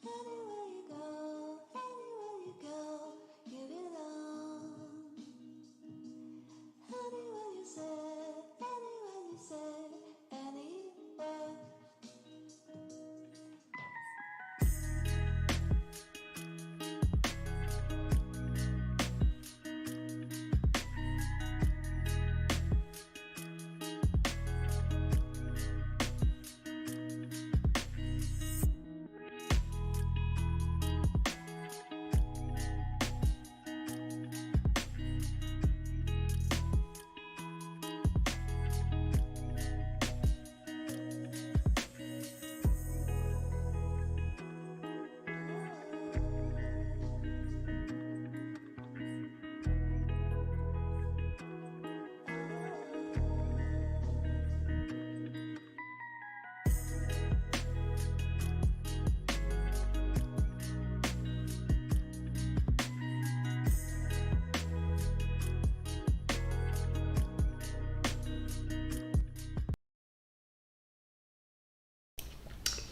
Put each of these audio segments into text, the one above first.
Anywhere you go, you belong. Anywhere you say, anywhere.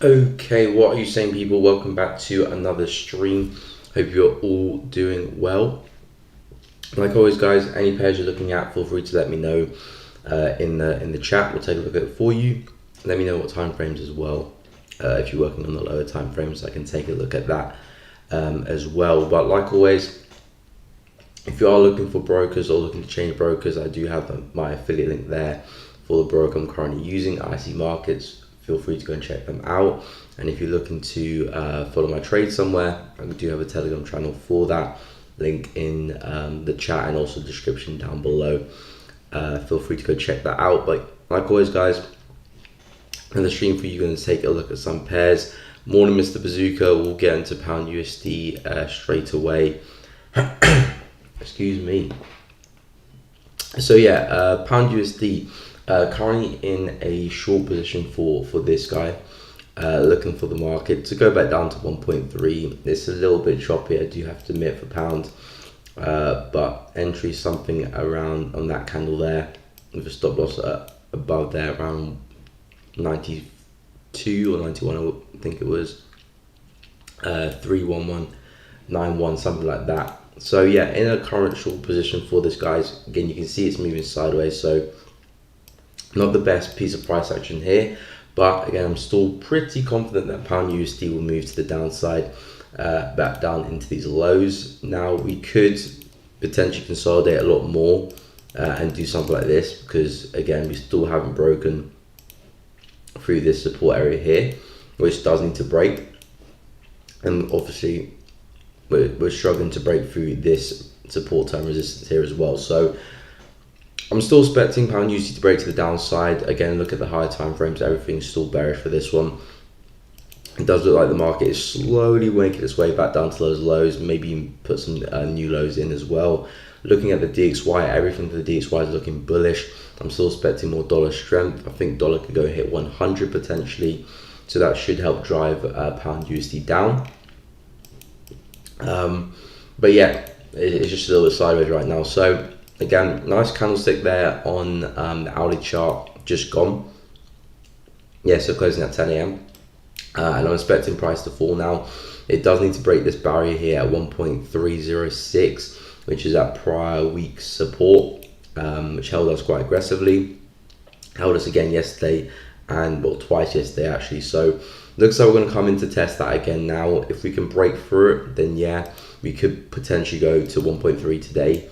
Okay, what are you saying, people? Welcome back to another stream. Hope you're all doing well. Like always, guys, any pairs you're looking at, feel free to let me know in the chat. We'll take a look at it for you. Let me know what time frames as well. If you're working on the lower time frames, I can take a look at that as well. But like always, if you are looking for brokers or looking to change brokers, I do have my affiliate link there for the broker I'm currently using, IC Markets. Feel free to go and check them out. And if you're looking to follow my trade somewhere, I do have a Telegram channel for that. Link in the chat and also the description down below. Feel free to go check that out. But like always, guys, in the stream for you, going to take a look at some pairs. Morning, Mr. Bazooka. We'll get into pound USD straight away. Excuse me. So yeah, pound USD. Currently in a short position for this guy, looking for the market to go back down to 1.3. It's a little bit choppy, I do have to admit, for pound, but entry something around on that candle there with a stop loss above there around 92 or 91, I think it was 31191, something like that. So yeah, in a current short position for this, guys. Again, you can see it's moving sideways, so not the best piece of price action here, but again, I'm still pretty confident that pound USD will move to the downside, back down into these lows. Now we could potentially consolidate a lot more and do something like this, because again, we still haven't broken through this support area here, which does need to break. And obviously we're struggling to break through this support term resistance here as well. So I'm still expecting pound USD to break to the downside. Again, look at the higher time frames, everything's still bearish for this one. It does look like the market is slowly working its way back down to those lows, maybe even put some new lows in as well. Looking at the DXY, everything for the DXY is looking bullish. I'm still expecting more dollar strength. I think dollar could go hit 100 potentially, so that should help drive pound USD down. But yeah, it's just a little bit sideways right now. So again, nice candlestick there on the hourly chart, just gone. Yeah, so closing at 10 a.m. And I'm expecting price to fall now. It does need to break this barrier here at 1.306, which is that prior week's support, which held us quite aggressively. Held us again yesterday, and well, twice yesterday actually. So looks like we're going to come in to test that again now. If we can break through it, then yeah, we could potentially go to 1.3 today.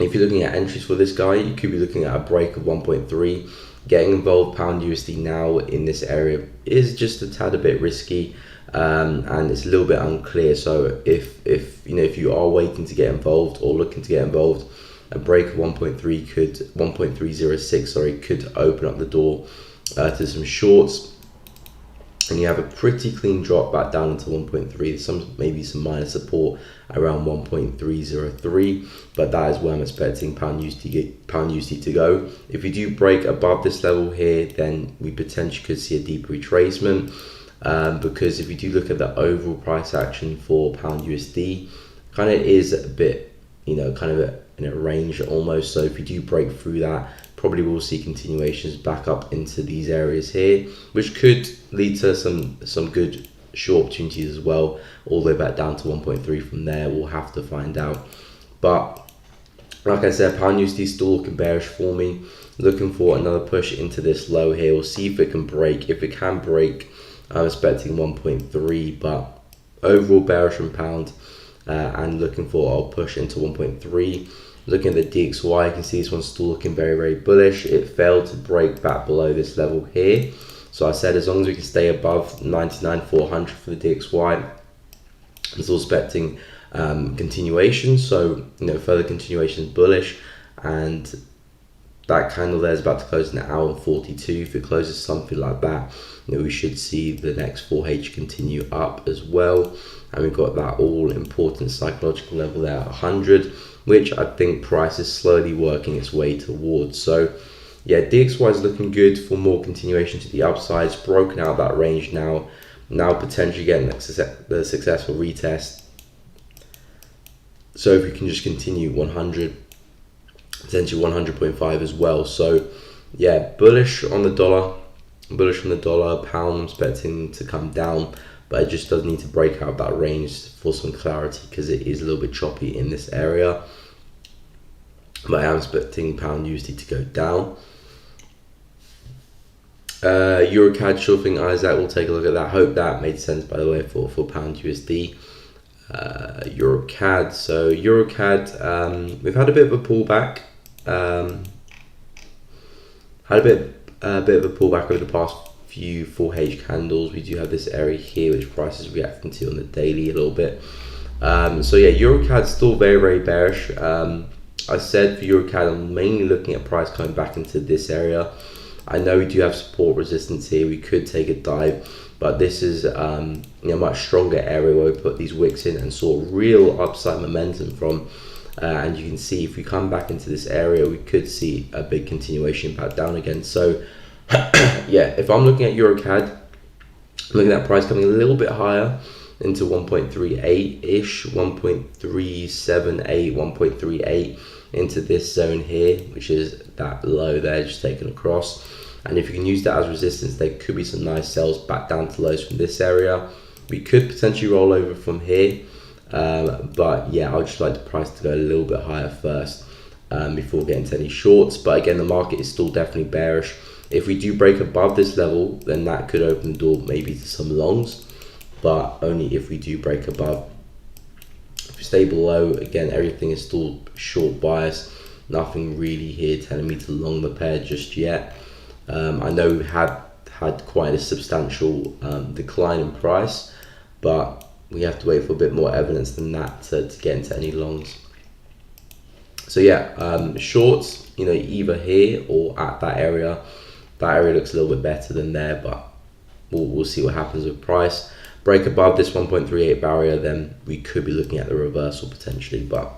If you're looking at entries for this guy, you could be looking at a break of 1.3. Getting involved pound USD now in this area is just a tad a bit risky, and it's a little bit unclear. So if you are waiting to get involved or looking to get involved, a break of 1.306 could open up the door to some shorts, and you have a pretty clean drop back down into 1.3. Maybe some minor support around 1.303, but that is where I'm expecting pound USD to go. If we do break above this level here, then we potentially could see a deep retracement, because if you do look at the overall price action for pound USD, kind of is a bit, kind of in a range almost. So if we do break through that, probably will see continuations back up into these areas here, which could lead to some good short opportunities as well, all the way back down to 1.3 from there. We'll have to find out. But like I said, pound USD still looking bearish for me. Looking for another push into this low here. We'll see if it can break. If it can break, I'm expecting 1.3, but overall bearish on pound, and looking for a push into 1.3. Looking at the DXY, you can see this one's still looking very, very bullish. It failed to break back below this level here. So I said as long as we can stay above 99,400 for the DXY, I'm still expecting continuation. So, further continuation is bullish. And that candle there is about to close in an hour and 42. If it closes something like that, we should see the next 4H continue up as well. And we've got that all important psychological level there at 100, which I think price is slowly working its way towards. So yeah, DXY is looking good for more continuation to the upside. It's broken out that range now potentially getting the successful retest. So if we can just continue 100, potentially 100.5 as well. So yeah, bullish on the dollar. Pound I'm expecting to come down, but it just does need to break out that range for some clarity, because it is a little bit choppy in this area. But I am expecting pound USD to go down. EuroCAD, sure thing, Isaac, we'll take a look at that. Hope that made sense, by the way, for pound USD. EuroCAD, so EuroCAD, we've had a bit of a pullback. Had a bit of a pullback over the past few 4H candles. We do have this area here which price is reacting to on the daily a little bit. So yeah, EuroCAD still very, very bearish. I said for EuroCAD, I'm mainly looking at price coming back into this area. I know we do have support resistance here. We could take a dive, but this is a much stronger area where we put these wicks in and saw real upside momentum from. And you can see if we come back into this area, we could see a big continuation back down again. So yeah, if I'm looking at EuroCAD, I'm looking at price coming a little bit higher into 1.38-ish, 1.378, 1.38 into this zone here, which is that low there, just taken across. And if you can use that as resistance, there could be some nice sells back down to lows from this area. We could potentially roll over from here. But yeah, I'd just like the price to go a little bit higher first before getting to any shorts. But again, the market is still definitely bearish. If we do break above this level, then that could open the door maybe to some longs, but only if we do break above. If we stay below, again, everything is still short bias. Nothing really here telling me to long the pair just yet. I know we had quite a substantial decline in price, but we have to wait for a bit more evidence than that to get into any longs. So yeah, shorts, either here or at that area. That area looks a little bit better than there, but we'll see what happens with price. Break above this 1.38 barrier, then we could be looking at the reversal potentially, but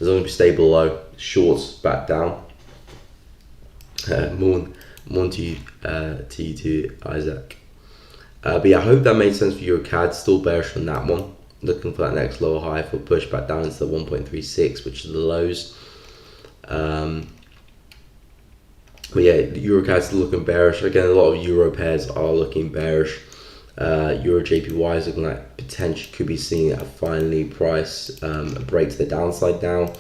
as long as we stay below, shorts back down. More to you too, Isaac. But yeah, I hope that made sense for EuroCAD. Still bearish on that one. Looking for that next lower high for push back down into the 1.36, which is the lows. But yeah, the EuroCAD's still looking bearish. Again, a lot of Euro pairs are looking bearish. Euro JPY is looking like potentially could be seeing a finally price a break to the downside now.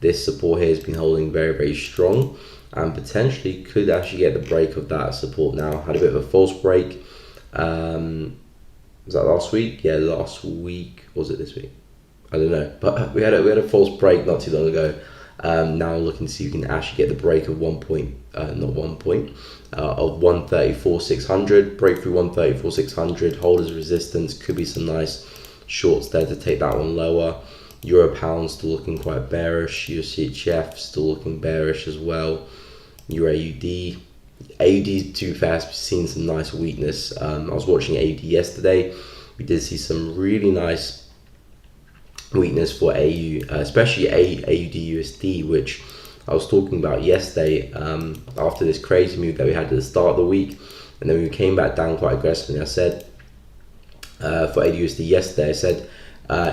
This support here has been holding very, very strong, and potentially could actually get the break of that support now. Had a bit of a false break. Was that last week? Yeah, last week. Or was it this week? I don't know. But we had a false break not too long ago. Now looking to see if you can actually get the break of of 134,600. Break through 134,600. Hold as resistance. Could be some nice shorts there to take that one lower. Euro pound still looking quite bearish. USCHF still looking bearish as well. Euro AUD. AUD too fast, seen some nice weakness. I was watching AUD yesterday. We did see some really nice weakness for AU, especially AUD USD, which I was talking about yesterday. After this crazy move that we had at the start of the week, and then we came back down quite aggressively. I said for AUD USD yesterday, I said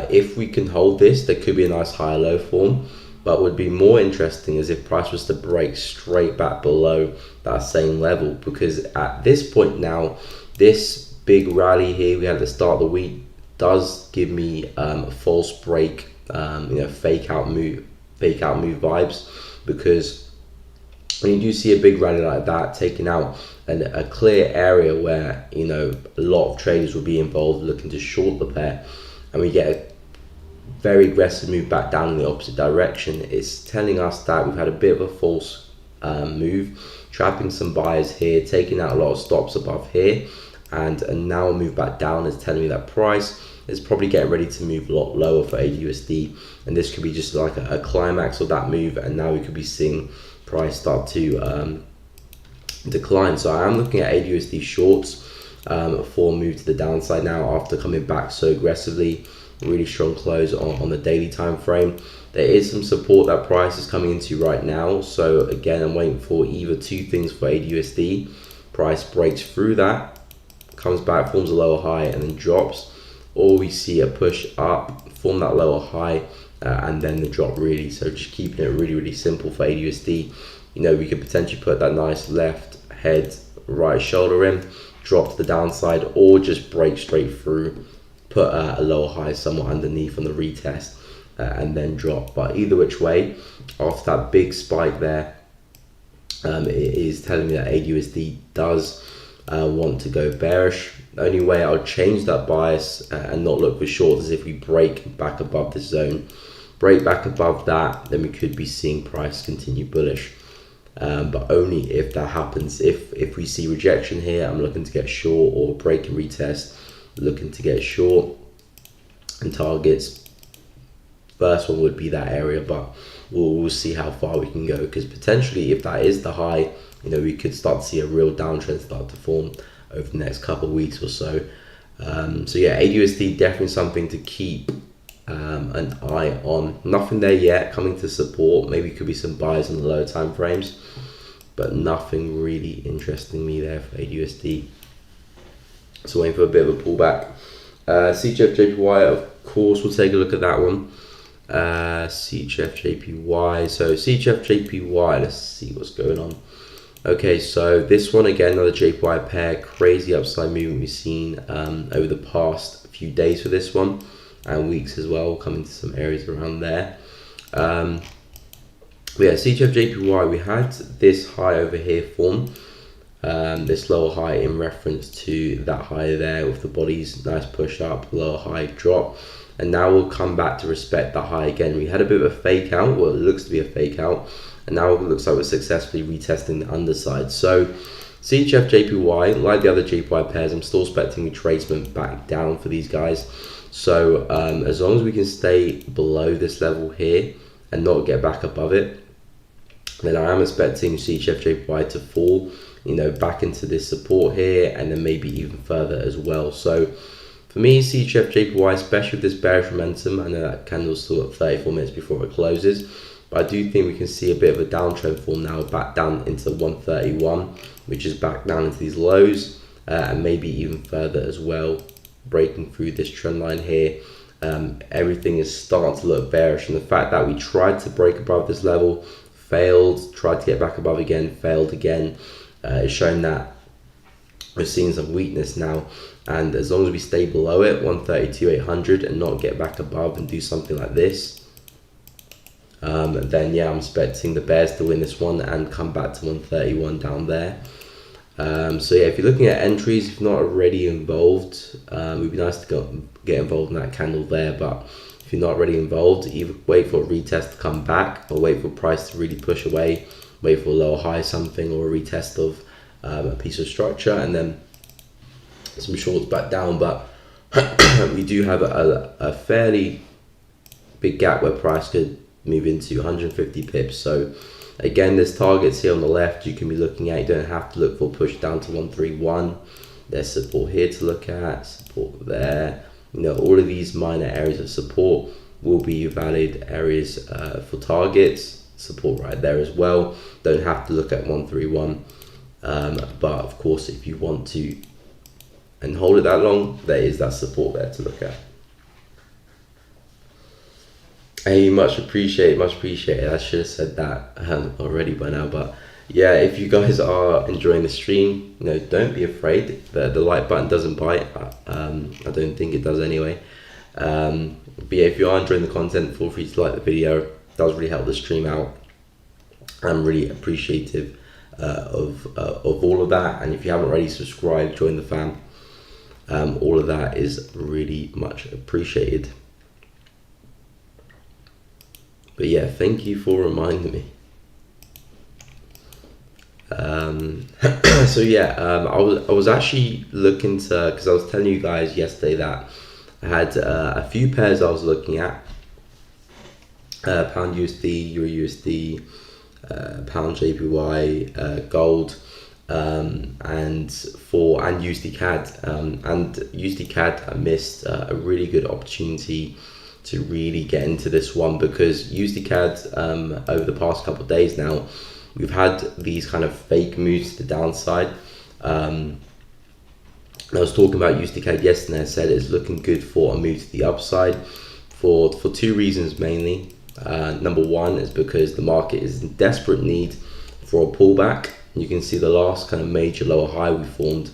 if we can hold this, there could be a nice higher low form. But would be more interesting is if price was to break straight back below that same level, because at this point now, this big rally here we had at the start of the week does give me a false break, fake out move vibes, because when you do see a big rally like that taking out a clear area where a lot of traders will be involved looking to short the pair, and we get a very aggressive move back down in the opposite direction, it's telling us that we've had a bit of a false move, trapping some buyers here, taking out a lot of stops above here, and now a move back down is telling me that price is probably getting ready to move a lot lower for AUD/USD, and this could be just like a climax of that move, and now we could be seeing price start to decline. So I am looking at AUD/USD shorts for a move to the downside now after coming back so aggressively. Really strong close on the daily time frame. There is some support that price is coming into right now, so again I'm waiting for either two things for AUD/USD. Price breaks through that, comes back, forms a lower high, and then drops, or we see a push up, form that lower high, and then the drop really. So just keeping it really, really simple for AUD/USD. We could potentially put that nice left head, right shoulder in, drop to the downside, or just break straight through, put a lower high somewhat underneath on the retest, and then drop. But either which way, after that big spike there, it is telling me that AUD/USD does want to go bearish. The only way I'll change that bias and not look for shorts is if we break back above this zone. Break back above that, then we could be seeing price continue bullish. But only if that happens. If we see rejection here, I'm looking to get short, or break and retest, looking to get short, and targets. First one would be that area, but we'll see how far we can go, because potentially if that is the high, we could start to see a real downtrend start to form over the next couple of weeks or so. So yeah, AUD/USD definitely something to keep an eye on. Nothing there yet coming to support. Maybe could be some buys in the lower time frames, but nothing really interesting me there for AUD/USD. So waiting for a bit of a pullback. CHF JPY, of course, we'll take a look at that one. CHF JPY. So CHF JPY, let's see what's going on. Okay, so this one again, another JPY pair, crazy upside movement we've seen over the past few days for this one, and weeks as well, coming to some areas around there. But yeah, CHF JPY, we had this high over here form. This lower high in reference to that high there with the bodies, nice push up, lower high drop, and now we'll come back to respect that high again. We had a bit of a fake out, well it looks to be a fake out, and now it looks like we're successfully retesting the underside. So CHF JPY, like the other JPY pairs, I'm still expecting retracement back down for these guys. So as long as we can stay below this level here and not get back above it, then I am expecting CHF JPY to fall, back into this support here, and then maybe even further as well. So for me, CHF JPY, especially with this bearish momentum, I know that candle's still at 34 minutes before it closes, but I do think we can see a bit of a downtrend form now, back down into 131, which is back down into these lows, and maybe even further as well, breaking through this trend line here. Everything is starting to look bearish, and the fact that we tried to break above this level, failed, tried to get back above again, failed again, is showing that we're seeing some weakness now. And as long as we stay below it, 132.800, and not get back above and do something like this, then yeah, I'm expecting the bears to win this one and come back to 131 down there. So yeah, if you're looking at entries, if you're not already involved, it would be nice to get involved in that candle there. But if you're not already involved, either wait for a retest to come back, or wait for price to really push away, wait for a lower high something, or a retest of a piece of structure, and then some shorts back down. But we do have a fairly big gap where price could move into 150 pips. So again, there's targets here on the left you can be looking at. You don't have to look for push down to 131. There's support here to look at, support there. All of these minor areas of support will be valid areas for targets. Support right there as well. Don't have to look at 131. But of course, if you want to and hold it that long, there is that support there to look at. Hey, much appreciated. I should have said that already by now, but yeah, if you guys are enjoying the stream, don't be afraid. The like button doesn't bite. I don't think it does anyway. But yeah, if you are enjoying the content, feel free to like the video. It does really help the stream out. I'm really appreciative of all of that. And if you haven't already subscribed, join the fam. All of that is really much appreciated. But yeah, thank you for reminding me. So yeah, I was actually looking to, because I was telling you guys yesterday that I had a few pairs I was looking at, pound USD, Euro USD, pound JPY, gold, and USD CAD, and USD CAD I missed a really good opportunity to really get into this one, because USD CAD over the past couple of days now, we've had these kind of fake moves to the downside. I was talking about USD CAD yesterday. I said it's looking good for a move to the upside for two reasons mainly. Number one is because the market is in desperate need for a pullback. You can see the last kind of major lower high we formed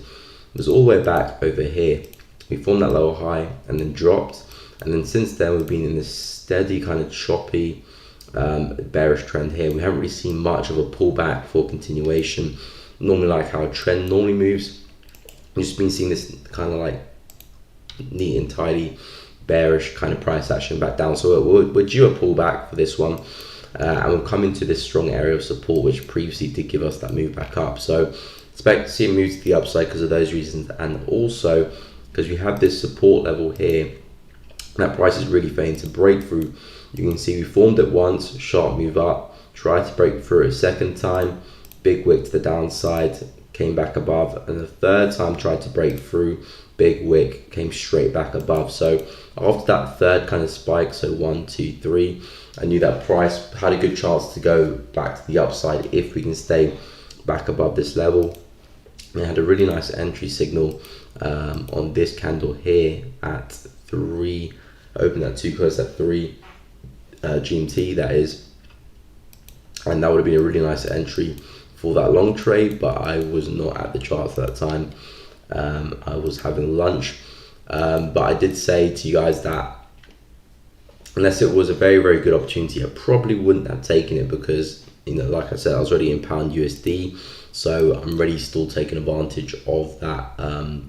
was all the way back over here. We formed that lower high and then dropped. And then since then, we've been in this steady kind of choppy bearish trend here. We haven't really seen much of a pullback for continuation. Normally, like how a trend normally moves, we've just been seeing this kind of like neat and tidy bearish kind of price action back down. So we're due a pullback for this one. And we've come into this strong area of support, which previously did give us that move back up. So expect to see a move to the upside because of those reasons. And also because we have this support level here, that price is really failing to break through. You can see we formed it once, sharp move up, tried to break through a second time, big wick to the downside, came back above, and the third time tried to break through, big wick, came straight back above. So after that third kind of spike, so 1, 2, 3, I knew that price had a good chance to go back to the upside if we can stay back above this level. We had a really nice entry signal on this candle here at 3, open at 2, close at 3 GMT, that is, and that would have been a really nice entry for that long trade, but I was not at the charts at that time. I was having lunch, but I did say to you guys that unless it was a very, very good opportunity, I probably wouldn't have taken it because, like I said, I was already in pound USD, so I'm really still taking advantage of that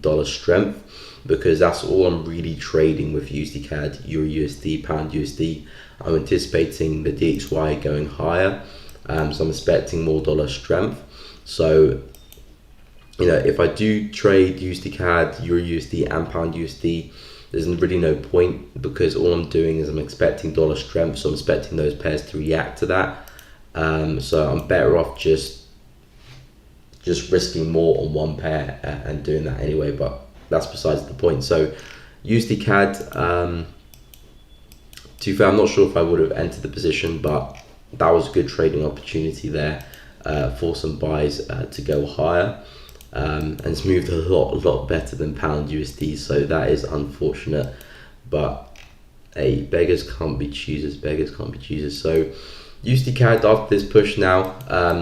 dollar strength, because that's all I'm really trading with USD CAD, Euro USD, pound USD. I'm anticipating the DXY going higher, so I'm expecting more dollar strength. So if I do trade USD CAD, Euro USD, and Pound USD, there's really no point, because all I'm doing is I'm expecting dollar strength, so I'm expecting those pairs to react to that. So I'm better off just risking more on one pair and doing that anyway, but that's besides the point. So USD CAD, to be fair, I'm not sure if I would have entered the position, but that was a good trading opportunity there for some buys to go higher. And it's moved a lot better than Pound USD, so that is unfortunate, but hey, beggars can't be choosers. So USD CAD after this push now,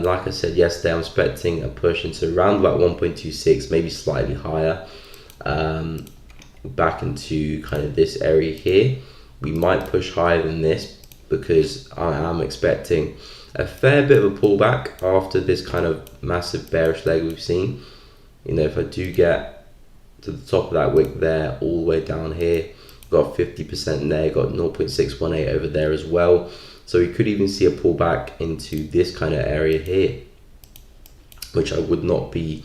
like I said yesterday, I'm expecting a push into around about 1.26, maybe slightly higher, back into kind of this area here. We might push higher than this, because I am expecting a fair bit of a pullback after this kind of massive bearish leg we've seen. If I do get to the top of that wick there, all the way down here, got 50% there, got 0.618 over there as well. So we could even see a pullback into this kind of area here, which I would not be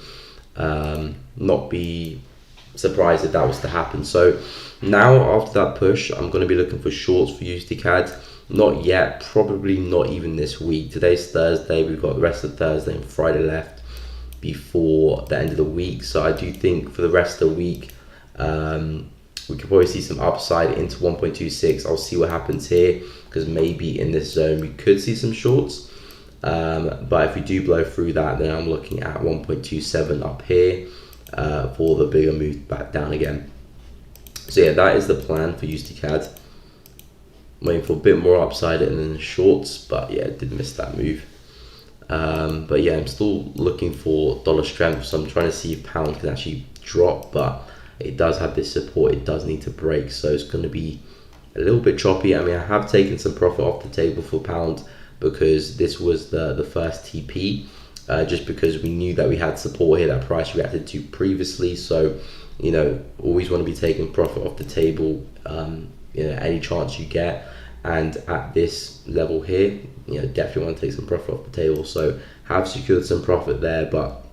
surprised if that was to happen. So now after that push, I'm going to be looking for shorts for USD CAD. Not yet, probably not even this week. Today's Thursday, we've got the rest of Thursday and Friday left before the end of the week. So I do think for the rest of the week, we could probably see some upside into 1.26. I'll see what happens here, because maybe in this zone we could see some shorts. But if we do blow through that, then I'm looking at 1.27 up here for the bigger move back down again. So yeah, that is the plan for USD CAD. Waiting for a bit more upside and then the shorts, but yeah, did miss that move. But yeah, I'm still looking for dollar strength, so I'm trying to see if pound can actually drop, but it does have this support, it does need to break, so it's going to be a little bit choppy. I mean, I have taken some profit off the table for pound, because this was the first TP, just because we knew that we had support here that price reacted to previously. So always want to be taking profit off the table any chance you get, and at this level here, definitely want to take some profit off the table. So have secured some profit there, but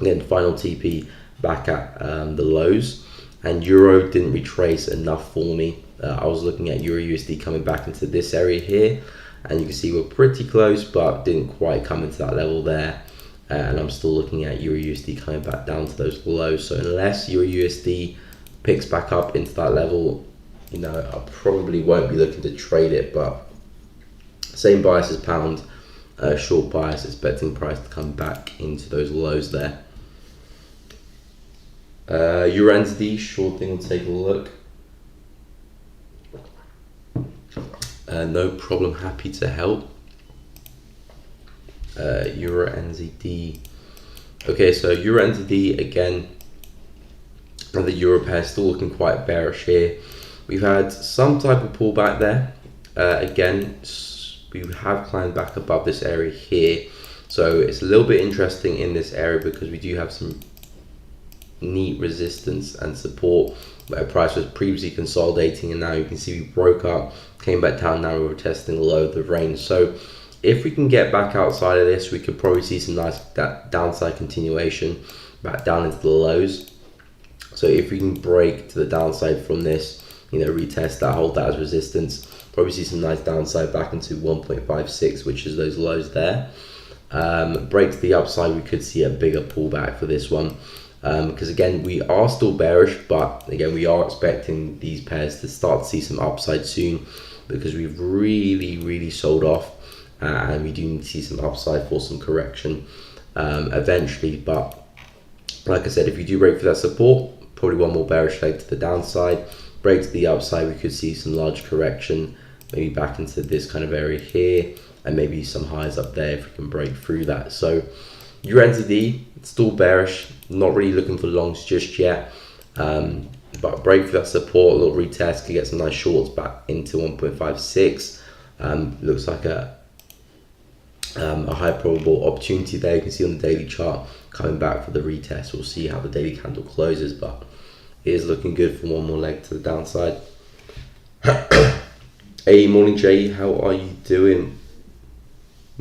again, final TP back at the lows, and Euro didn't retrace enough for me. I was looking at Euro USD coming back into this area here, and you can see we're pretty close, but didn't quite come into that level there. And I'm still looking at Euro USD coming back down to those lows. So unless Euro USD picks back up into that level, I probably won't be looking to trade it. But same bias as pound, short bias, expecting price to come back into those lows there. Euro NZD, short thing, we'll take a look. No problem, happy to help. Euro NZD. Okay, so Euro NZD again, the Euro pair still looking quite bearish here. We've had some type of pullback there. Again, we have climbed back above this area here, so it's a little bit interesting in this area, because we do have some neat resistance and support where price was previously consolidating, and now you can see we broke up, came back down. Now we're testing the low of the range. So if we can get back outside of this, we could probably see some nice downside continuation back down into the lows. So if we can break to the downside from this, retest that, hold that as resistance, probably see some nice downside back into 1.56, which is those lows there. Break to the upside, we could see a bigger pullback for this one, because again, we are still bearish, but again, we are expecting these pairs to start to see some upside soon, because we've really sold off, and we do need to see some upside for some correction eventually. But like I said, if you do break for that support, probably one more bearish leg to the downside. Break to the upside, we could see some large correction, maybe back into this kind of area here, and maybe some highs up there if we can break through that. So Euro NZD, still bearish, not really looking for longs just yet, but break for that support, a little retest, could get some nice shorts back into 1.56. Looks like a high probable opportunity there. You can see on the daily chart coming back for the retest. We'll see how the daily candle closes, but it is looking good for one more leg to the downside. Hey, morning Jay, how are you doing?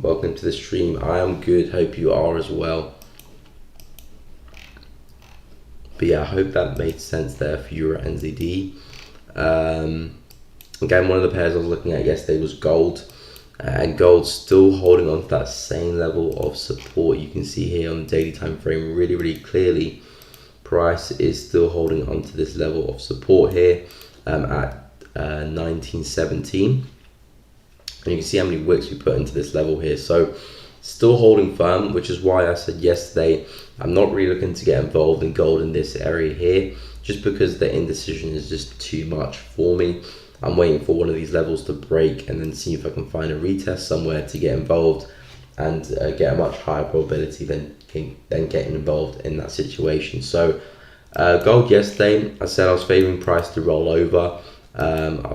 Welcome to the stream. I am good, hope you are as well. But yeah, I hope that made sense there for Euro NZD. Again, one of the pairs I was looking at yesterday was gold, and gold's still holding on to that same level of support. You can see here on the daily time frame really clearly, price is still holding on to this level of support here at 1917, and you can see how many wicks we put into this level here. So still holding firm, which is why I said yesterday I'm not really looking to get involved in gold in this area here, just because the indecision is just too much for me. I'm waiting for one of these levels to break and then see if I can find a retest somewhere to get involved and get a much higher probability than getting involved in that situation. So gold yesterday, I said I was favoring price to roll over. I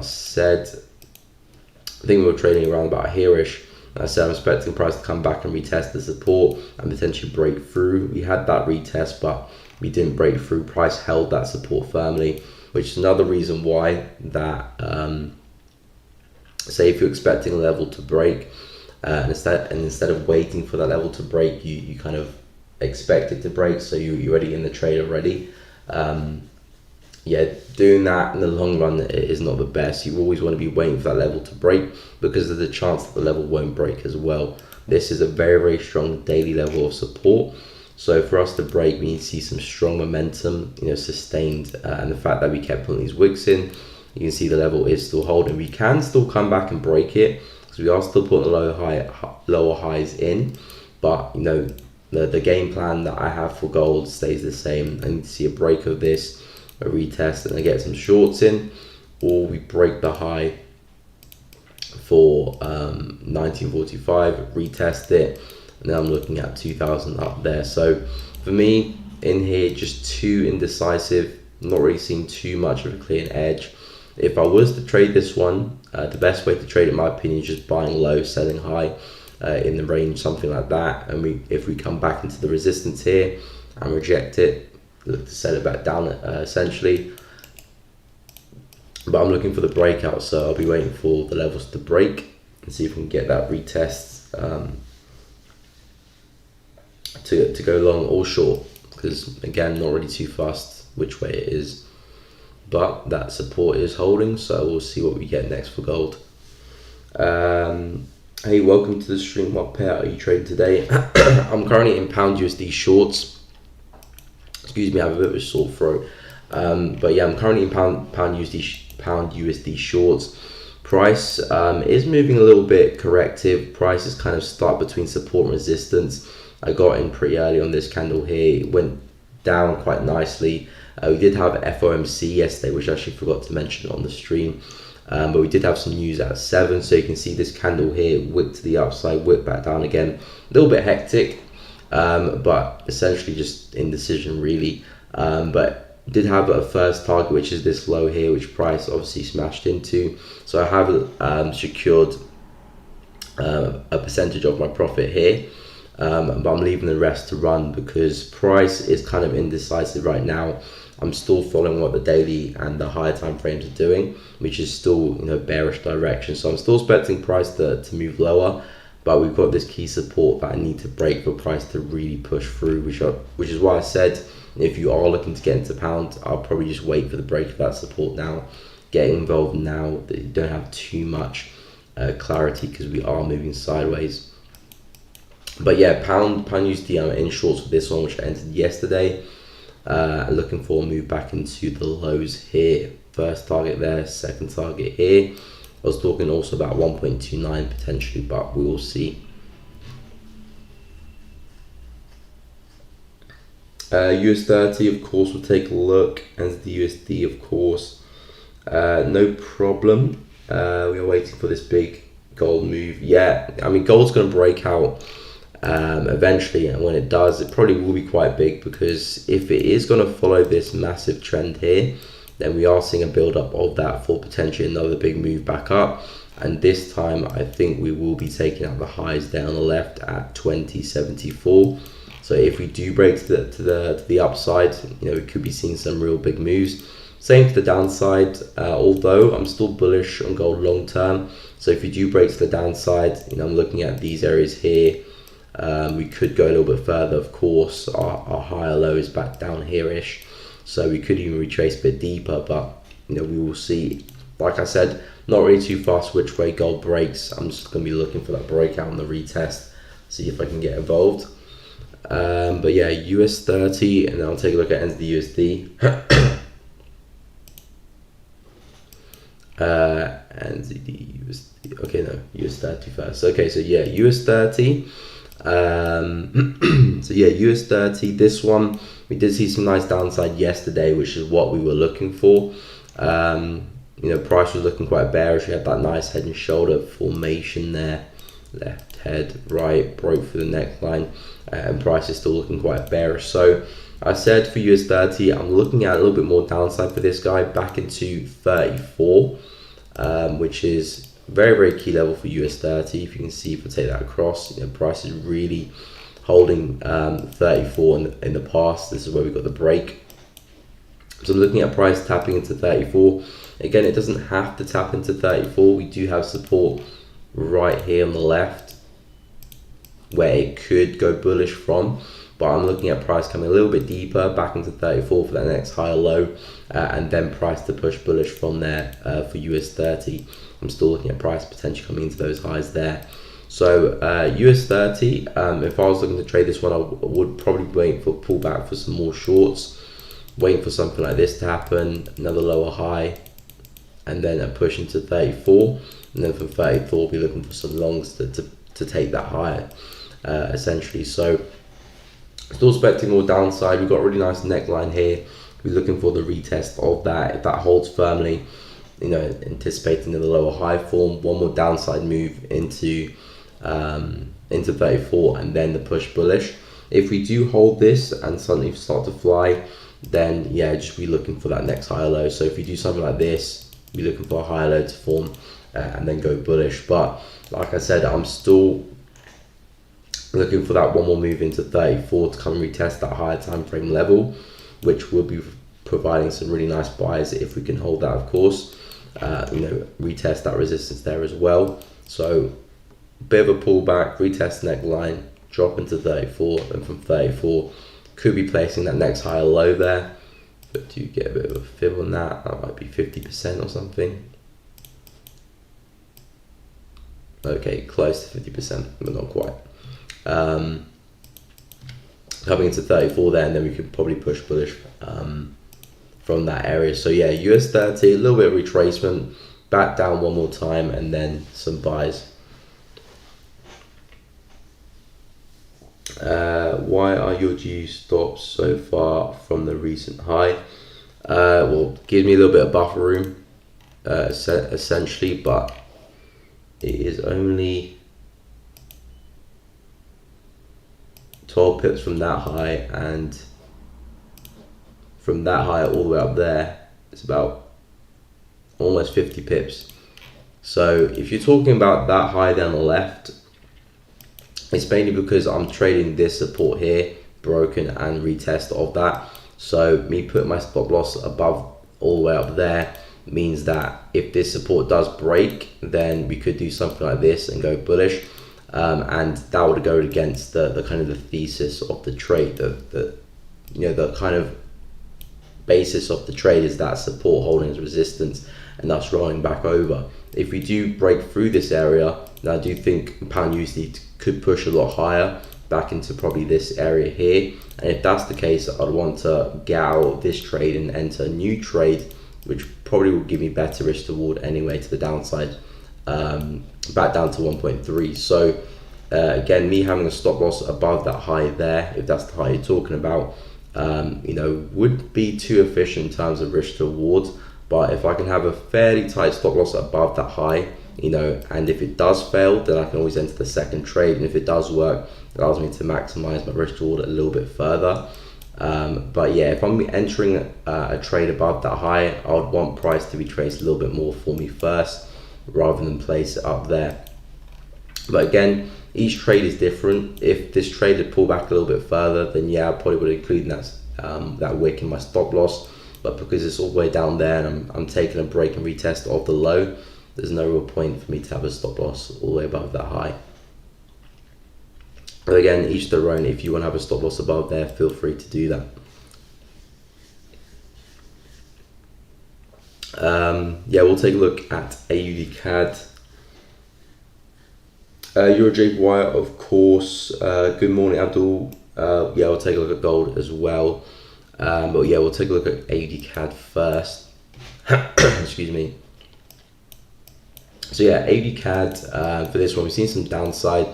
think we were trading around about here-ish. I said I'm expecting price to come back and retest the support and potentially break through. We had that retest, but we didn't break through. Price held that support firmly, which is another reason why that, say if you're expecting a level to break, and instead of waiting for that level to break, you kind of expect it to break, so you're already in the trade already. Yeah, doing that in the long run is not the best. You always want to be waiting for that level to break, because there's a chance that the level won't break as well. This is a very strong daily level of support. So for us to break, we need to see some strong momentum, sustained, and the fact that we kept putting these wicks in, you can see the level is still holding. We can still come back and break it, because we are still putting lower highs in, but the game plan that I have for gold stays the same. I need to see a break of this, a retest, and I get some shorts in, or we break the high for 1945, retest it, and then I'm looking at 2000 up there. So for me in here, just too indecisive, not really seeing too much of a clear edge. If I was to trade this one, the best way to trade it, in my opinion, is just buying low, selling high in the range, something like that. And if we come back into the resistance here and reject it, look to sell it back down essentially. But I'm looking for the breakout, so I'll be waiting for the levels to break and see if we can get that retest to go long or short, because again, not really too fast which way it is, but that support is holding, so we'll see what we get next for gold. Hey, welcome to the stream. What pair are you trading today? I'm currently in pound USD shorts. Excuse me, I have a bit of a sore throat. But yeah, I'm currently in pound USD shorts. Price is moving a little bit corrective. Price is kind of stuck between support and resistance. I got in pretty early on this candle here. It went down quite nicely. We did have FOMC yesterday, which I actually forgot to mention on the stream. But we did have some news at 7, so you can see this candle here, wick to the upside, wick back down again. A little bit hectic, but essentially just indecision really. But did have a first target, which is this low here, which price obviously smashed into. So I have secured a percentage of my profit here, but I'm leaving the rest to run because price is kind of indecisive right now. I'm still following what the daily and the higher time frames are doing, which is still bearish direction. So I'm still expecting price to move lower, but we've got this key support that I need to break for price to really push through, which is why I said if you are looking to get into pound, I'll probably just wait for the break of that support now. Getting involved now that you don't have too much clarity because we are moving sideways. But yeah, pound USD, I'm in shorts for this one, which I entered yesterday. Looking for a move back into the lows here. First target there, second target here. I was talking also about 1.29 potentially, but we will see. US 30, of course, we'll take a look, and the USD, of course, no problem. We are waiting for this big gold move. Yeah, I mean, gold's going to break out eventually, and when it does, it probably will be quite big, because if it is going to follow this massive trend here, then we are seeing a build up of that for potentially another big move back up. And this time I think we will be taking out the highs there on the left at 2074. So if we do break to the upside, we could be seeing some real big moves. Same to the downside, although I'm still bullish on gold long term. So if you do break to the downside, I'm looking at these areas here. We could go a little bit further, of course. Our higher low is back down here-ish. So we could even retrace a bit deeper, but we will see. Like I said, not really too fast which way gold breaks. I'm just going to be looking for that breakout on the retest, see if I can get involved. But yeah, US 30, and then I'll take a look at NZD USD. NZD USD. Okay, no, US 30 first. Okay, so yeah, US 30. So yeah, US 30. This one we did see some nice downside yesterday, which is what we were looking for. Price was looking quite bearish. We had that nice head and shoulder formation there. Left head, right, broke through the neckline, and price is still looking quite bearish. So I said for US 30, I'm looking at a little bit more downside for this guy back into 34, which is very, very key level for US 30. If you can see, if I take that across, price is really holding 34 in the past. This is where we got the break. So I'm looking at price tapping into 34. Again, it doesn't have to tap into 34. We do have support right here on the left where it could go bullish from, but I'm looking at price coming a little bit deeper back into 34 for that next higher low, and then price to push bullish from there for US 30. I'm still looking at price potentially coming into those highs there. So US 30, if I was looking to trade this one, I would probably wait for pullback for some more shorts, waiting for something like this to happen, another lower high, and then a push into 34, and then from 34 we'll be looking for some longs to take that higher, essentially. So still expecting more downside. We've got a really nice neckline here. We're looking for the retest of that. If that holds firmly, anticipating the lower high form, one more downside move into 34, and then the push bullish. If we do hold this and suddenly start to fly, then yeah, just be looking for that next higher low. So if you do something like this, be looking for a higher low to form, and then go bullish. But like I said, I'm still looking for that one more move into 34 to come and retest that higher time frame level, which will be providing some really nice buys if we can hold that, of course. Retest that resistance there as well. So bit of a pullback, retest neckline, drop into 34, and from 34 could be placing that next higher low there. But do you get a bit of a fib on that? That might be 50% or something. Okay, close to 50%, but not quite. Coming into 34 there, and then we could probably push bullish from that area. So yeah, US 30, a little bit of retracement, back down one more time, and then some buys. Why are your G stops so far from the recent high? Well, give me a little bit of buffer room, essentially, but it is only 12 pips from that high, and from that high all the way up there, it's about almost 50 pips. So if you're talking about that high down the left, it's mainly because I'm trading this support here, broken, and retest of that. So me putting my stop loss above all the way up there means that if this support does break, then we could do something like this and go bullish, and that would go against the kind of the thesis of the trade. The kind of basis of the trade is that support holding as resistance and thus rolling back over. If we do break through this area, then I do think pound USD could push a lot higher back into probably this area here, and if that's the case, I'd want to get out of this trade and enter a new trade, which probably will give me better risk reward anyway to the downside, back down to 1.3. So again, me having a stop loss above that high there, if that's the high you're talking about, would be too efficient in terms of risk to reward. But if I can have a fairly tight stop loss above that high, and if it does fail, then I can always enter the second trade, and if it does work, it allows me to maximize my risk reward a little bit further. But yeah, if I'm entering a trade above that high, I would want price to be traced a little bit more for me first, rather than place it up there. But again, each trade is different. If this trade had pulled back a little bit further, then yeah, I probably would include that wick in my stop loss. But because it's all the way down there, and I'm taking a break and retest of the low, there's no real point for me to have a stop loss all the way above that high. But again, each their own. If you want to have a stop loss above there, feel free to do that. Yeah, we'll take a look at AUD CAD. Euro JPY, of course. Good morning, Abdul. Yeah, we'll take a look at gold as well. But yeah, we'll take a look at AUD CAD first. Excuse me. So yeah, AUD CAD for this one, we've seen some downside.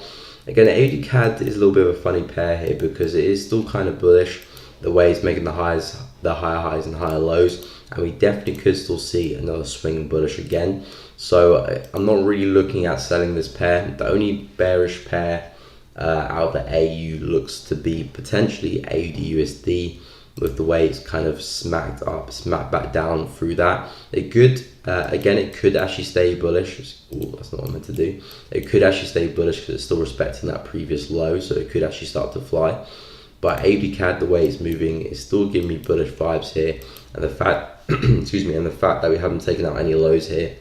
Again, AUD CAD is a little bit of a funny pair here because it is still kind of bullish the way it's making the higher highs and higher lows, and we definitely could still see another swing bullish again. So I'm not really looking at selling this pair. The only bearish pair out of the AU looks to be potentially AUD USD, with the way it's kind of smacked back down through that. It could, again, it could actually stay bullish. Ooh, that's not what I meant to do. It could actually stay bullish because it's still respecting that previous low, so it could actually start to fly. But AUD CAD, the way it's moving, is still giving me bullish vibes here. And the fact, excuse me, and the fact that we haven't taken out any lows here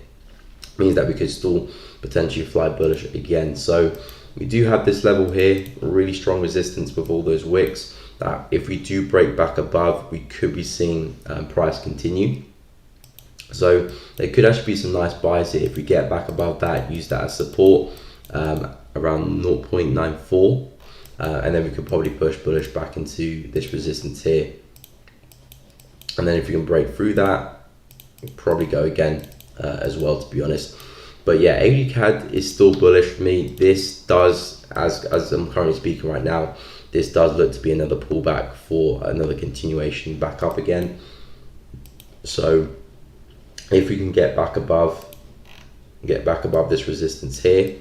means that we could still potentially fly bullish again. So we do have this level here, really strong resistance with all those wicks, that if we do break back above, we could be seeing price continue. So there could actually be some nice buys here if we get back above that, use that as support around 0.94, and then we could probably push bullish back into this resistance here. And then if we can break through that, we'll probably go again as well, to be honest. But yeah, AUD CAD is still bullish for me. This does, as I'm currently speaking right now, this does look to be another pullback for another continuation back up again. So if we can get back above this resistance here,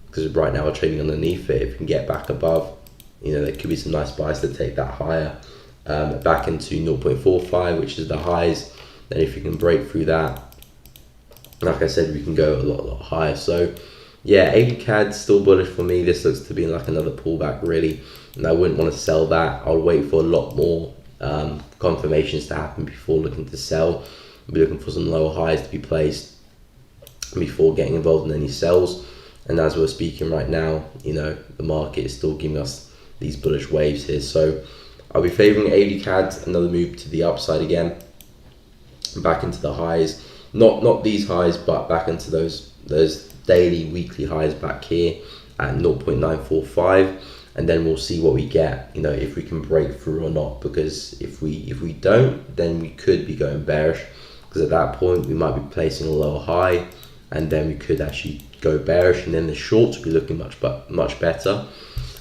because right now we're trading underneath it, if we can get back above, you know, there could be some nice buys to take that higher, back into 0.45, which is the highs. Then if we can break through that, like I said, we can go a lot higher. So yeah, AUD CAD still bullish for me. This looks to be like another pullback really, and I wouldn't want to sell that. I'll wait for a lot more confirmations to happen before looking to sell. I'll be looking for some lower highs to be placed before getting involved in any sells. And as we're speaking right now, you know, the market is still giving us these bullish waves here. So I'll be favoring AUD CAD, another move to the upside again, back into the highs. Not these highs, but back into those daily, weekly highs back here at 0.945, and then we'll see what we get, you know, if we can break through or not. Because if we don't, then we could be going bearish, because at that point we might be placing a lower high, and then we could actually go bearish, and then the shorts will be looking much better.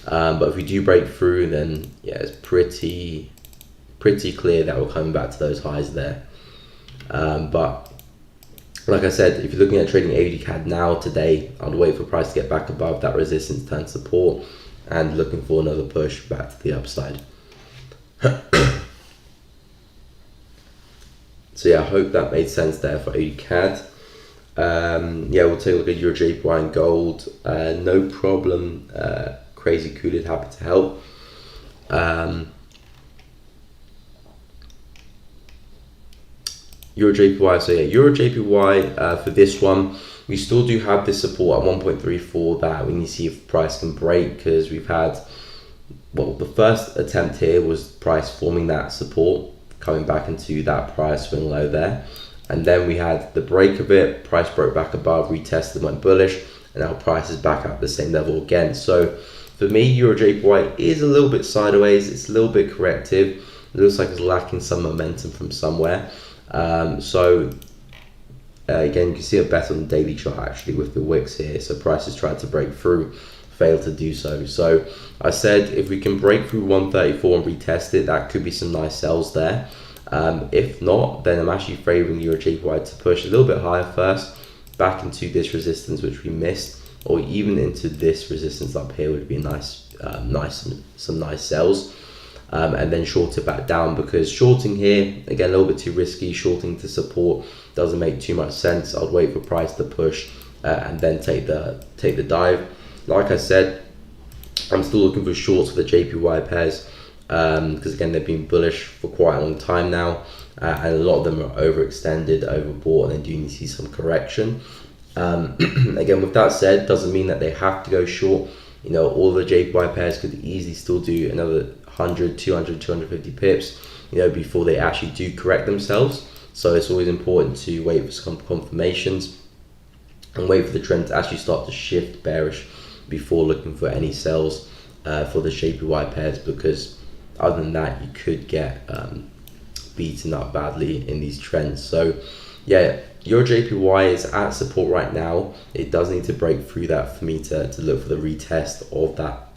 But if we do break through, then yeah, it's pretty clear that we're coming back to those highs there. But like I said, if you're looking at trading AUD CAD now today, I'd wait for price to get back above that resistance turn support, and looking for another push back to the upside. So yeah, I hope that made sense there for AUD CAD. Yeah, we'll take a look at Euro JPY and gold. No problem. Crazy Coolid, happy to help. Euro JPY, so yeah, Euro JPY for this one, we still do have this support at 1.34 that we need to see if price can break, because we've had, well, the first attempt here was price forming that support, coming back into that price swing low there, and then we had the break of it, price broke back above, retested, went bullish, and now price is back at the same level again. So for me, Euro JPY is a little bit sideways, it's a little bit corrective, it looks like it's lacking some momentum from somewhere. Again, you can see it better on the daily chart actually with the wicks here. So prices tried to break through, failed to do so. So I said if we can break through 134 and retest it, that could be some nice sells there. If not, then I'm actually favoring Euro JPY to push a little bit higher first, back into this resistance which we missed, or even into this resistance up here would be nice, some nice sells. And then short it back down, because shorting here, again, a little bit too risky. Shorting to support doesn't make too much sense. I'd wait for price to push and then take the dive. Like I said, I'm still looking for shorts for the JPY pairs, because again, they've been bullish for quite a long time now, and a lot of them are overextended, overbought, and they do need to see some correction. Again, with that said, doesn't mean that they have to go short. You know, all the JPY pairs could easily still do another 100, 200, 250 pips, you know, before they actually do correct themselves. So it's always important to wait for some confirmations and wait for the trend to actually start to shift bearish before looking for any sells for the JPY pairs, because other than that you could get beaten up badly in these trends. So yeah, your JPY is at support right now. It does need to break through that for me to look for the retest of that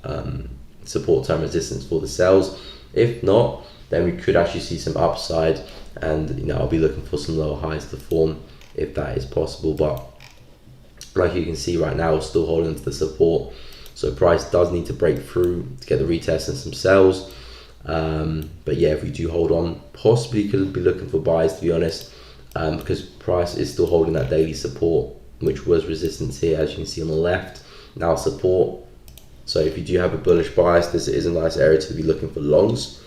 support time resistance for the sells. If not, then we could actually see some upside, and I'll be looking for some lower highs to form if that is possible. But like you can see right now, we're still holding to the support, so price does need to break through to get the retest and some sells. But yeah, if we do hold on, possibly could be looking for buys, to be honest, because price is still holding that daily support, which was resistance here, as you can see on the left, now support. So if you do have a bullish bias, this is a nice area to be looking for longs.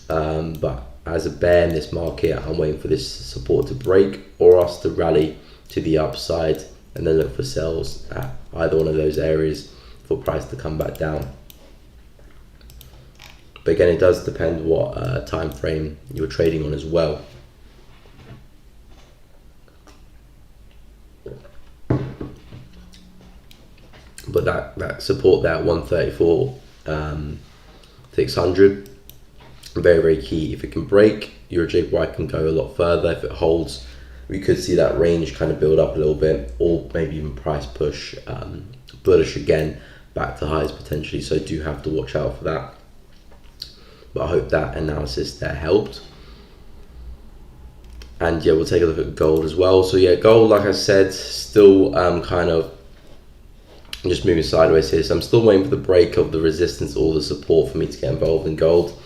But as a bear in this market, I'm waiting for this support to break or us to rally to the upside, and then look for sells at either one of those areas for price to come back down. But again, it does depend what time frame you're trading on as well. But that support there at 134 600, very, very key. If it can break, your JPY can go a lot further. If it holds, we could see that range kind of build up a little bit, or maybe even price push bullish again back to highs potentially. So do have to watch out for that. But I hope that analysis there helped. And yeah, we'll take a look at gold as well. So yeah, gold, like I said, still kind of just moving sideways here. So I'm still waiting for the break of the resistance or the support for me to get involved in gold.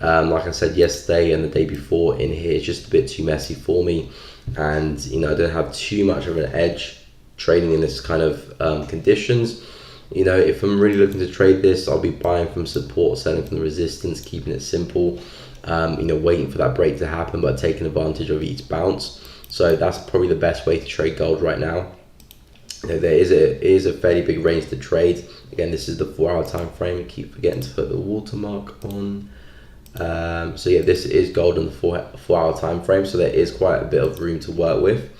Like I said yesterday and the day before, in here it's just a bit too messy for me, and I don't have too much of an edge trading in this kind of conditions. If I'm really looking to trade this, I'll be buying from support, selling from the resistance, keeping it simple, waiting for that break to happen, but taking advantage of each bounce. So that's probably the best way to trade gold right now. There is a fairly big range to trade. Again, this is the 4-hour time frame. I keep forgetting to put the watermark on. So yeah, this is gold on the 4-hour time frame, so there is quite a bit of room to work with.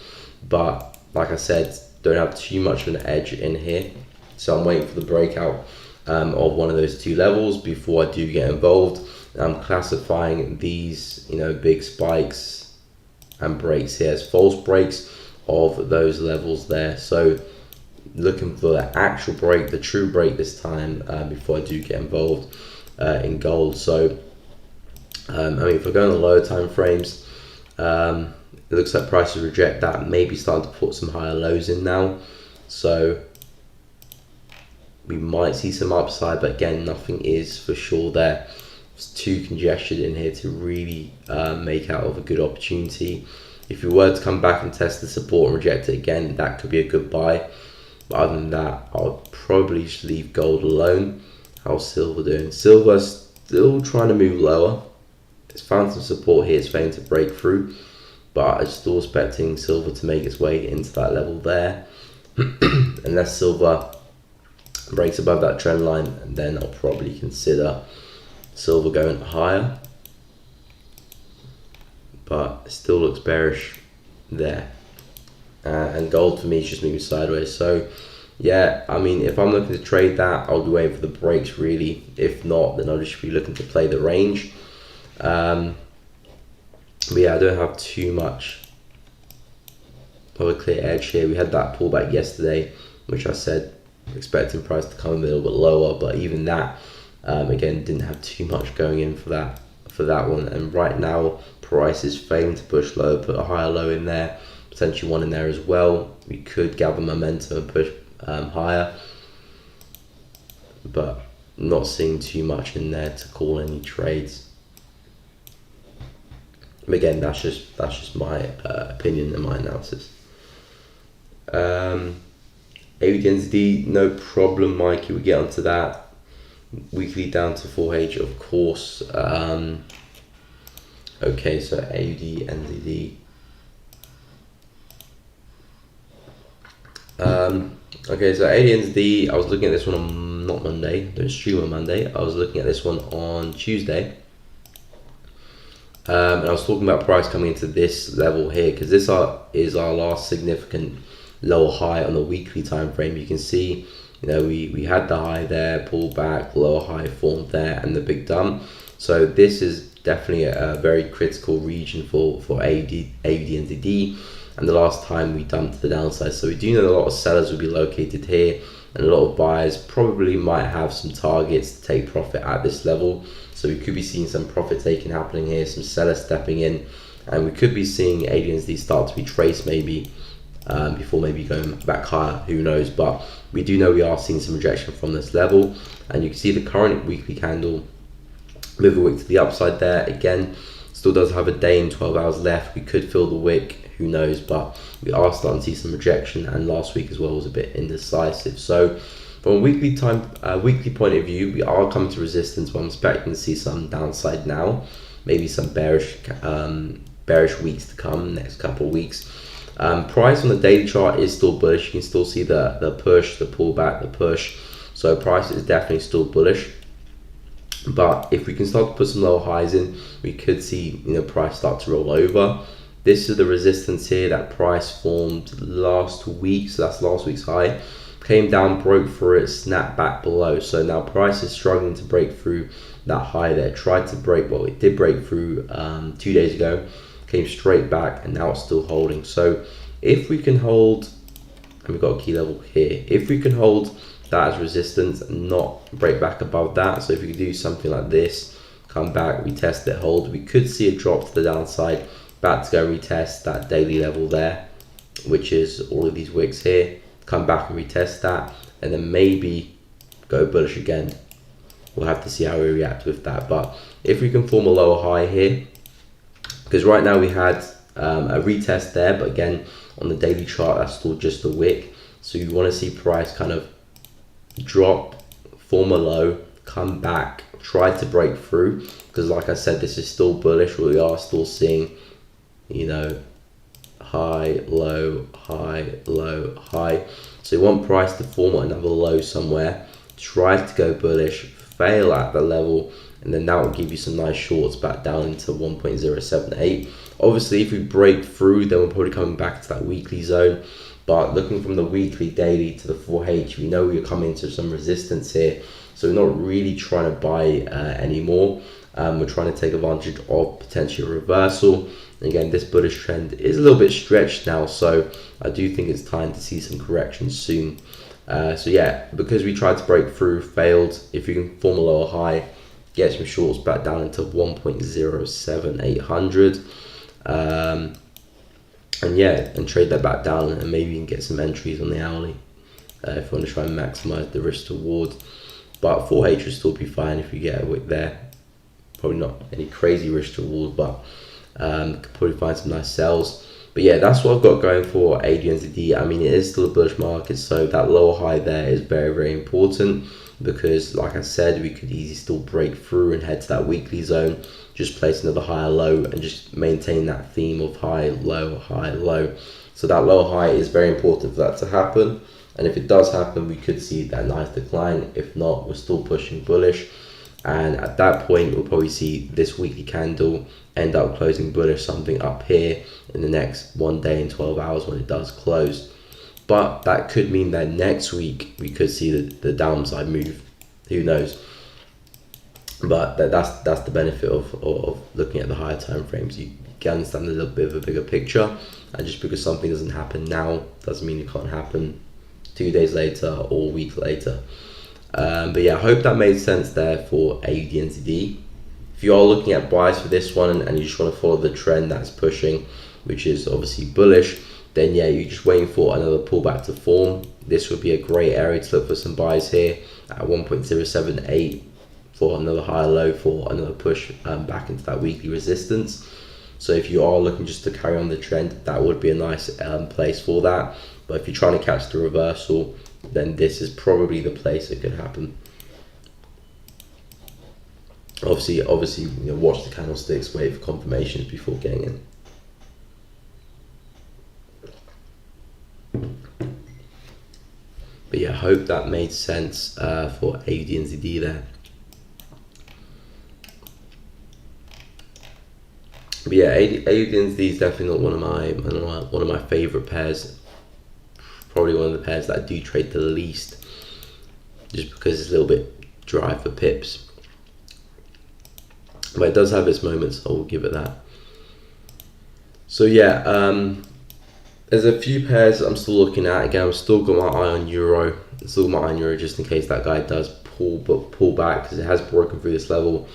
But like I said, don't have too much of an edge in here. So I'm waiting for the breakout of one of those two levels before I do get involved. I'm classifying these, big spikes and breaks here as false breaks of those levels there. So looking for the actual break, the true break this time before I do get involved in gold. So if I go on the lower time frames, it looks like prices reject that, maybe starting to put some higher lows in now. So we might see some upside, but again, nothing is for sure there. It's too congested in here to really make out of a good opportunity. If you were to come back and test the support and reject it again, that could be a good buy. But other than that, I'll probably just leave gold alone. How's silver doing? Silver's still trying to move lower. It's found some support here. It's failing to break through, but I'm still expecting silver to make its way into that level there. Unless silver breaks above that trend line, and then I'll probably consider silver going higher. But it still looks bearish there. And gold for me is just moving sideways. So yeah, if I'm looking to trade that, I'll be waiting for the breaks really. If not, then I'll just be looking to play the range. But yeah, I don't have too much of a clear edge here. We had that pullback yesterday, which I said expecting price to come a little bit lower, but even that again didn't have too much going in for that one. And right now price is failing to push low, put a higher low in there, potentially one in there as well. We could gather momentum and push higher, but not seeing too much in there to call any trades. But again, that's just my opinion and my analysis. AUD, no problem, Mikey. We get onto that. Weekly down to 4H, of course. Okay, so AUD, NZD. Okay, so AUD, NZD. I was looking at this one on not Monday. Don't stream on Monday. I was looking at this one on Tuesday. And I was talking about price coming into this level here because this is our last significant lower high on the weekly time frame. You can see, we had the high there, pulled back, lower high formed there, and the big dump. So this is definitely a very critical region for AUD and the last time we dumped to the downside. So we do know a lot of sellers will be located here, and a lot of buyers probably might have some targets to take profit at this level. So we could be seeing some profit taking happening here, some sellers stepping in, and we could be seeing AUD start to be traced maybe before maybe going back higher, who knows. But we do know we are seeing some rejection from this level, and you can see the current weekly candle move a wick to the upside there. Again, still does have a day and 12 hours left. We could fill the wick, who knows, but we are starting to see some rejection, and last week as well was a bit indecisive. So from a weekly point of view, we are coming to resistance, but I'm expecting to see some downside now, maybe some bearish weeks to come, next couple of weeks. Price on the daily chart is still bullish. You can still see the push, the pullback, the push. So price is definitely still bullish. But if we can start to put some lower highs in, we could see price start to roll over. This is the resistance here that price formed last week, so that's last week's high. Came down, broke through it, snapped back below. So now price is struggling to break through that high there. Tried to break, well, it did break through 2 days ago, came straight back, and now it's still holding. So if we can hold, and we've got a key level here, if we can hold that as resistance and not break back above that, so if we could do something like this, come back, retest it, hold, we could see a drop to the downside, back to go retest that daily level there, which is all of these wicks here, come back and retest that, and then maybe go bullish again. We'll have to see how we react with that. But if we can form a lower high here, because right now we had a retest there, but again on the daily chart that's still just a wick, so you want to see price kind of drop, form a low, come back, try to break through, because like I said, this is still bullish. We are still seeing high, low, high, low, high. So you want price to form another low somewhere, try to go bullish, fail at the level, and then that will give you some nice shorts back down into 1.078. Obviously if we break through, then we're probably coming back to that weekly zone. But looking from the weekly, daily to the 4H, we know we're coming into some resistance here. So we're not really trying to buy anymore. We're trying to take advantage of potential reversal. Again, this bullish trend is a little bit stretched now, so I do think it's time to see some correction soon. So yeah, because we tried to break through, failed, if you can form a lower high, get some shorts back down into 1.07800. And yeah, and trade that back down, and maybe you can get some entries on the hourly if you want to try and maximize the risk to reward. But 4H will still be fine if you get a wick there. Probably not any crazy risk to reward, but could probably find some nice sells. But yeah, that's what I've got going for AUD. I mean, it is still a bullish market, so that lower high there is very, very important, because like I said, we could easily still break through and head to that weekly zone, just place another higher low and just maintain that theme of high, low, high, low. So that lower high is very important for that to happen, and if it does happen, we could see that nice decline. If not, we're still pushing bullish, and at that point we'll probably see this weekly candle end up closing bullish, something up here in the next 1 day and 12 hours when it does close. But that could mean that next week we could see the downside move, who knows. But that's the benefit of looking at the higher time frames. You can understand a little bit of a bigger picture, and just because something doesn't happen now doesn't mean it can't happen 2 days later or a week later. But yeah, I hope that made sense there for AUD. If you are looking at buys for this one and you just want to follow the trend that's pushing, which is obviously bullish, then yeah, you're just waiting for another pullback to form. This would be a great area to look for some buys here at 1.078 for another higher low, for another push back into that weekly resistance. So if you are looking just to carry on the trend, that would be a nice place for that. But if you're trying to catch the reversal, then this is probably the place it could happen. Obviously, watch the candlesticks, wait for confirmations before getting in. But yeah, I hope that made sense for AUD and ZD there. But yeah, AUD is definitely not one of my favorite pairs. Probably one of the pairs that I do trade the least, just because it's a little bit dry for pips. But it does have its moments, I will give it that. So yeah, there's a few pairs I'm still looking at. Again, I've still got my eye on Euro. Still got my eye on Euro just in case that guy does pull back, because it has broken through this level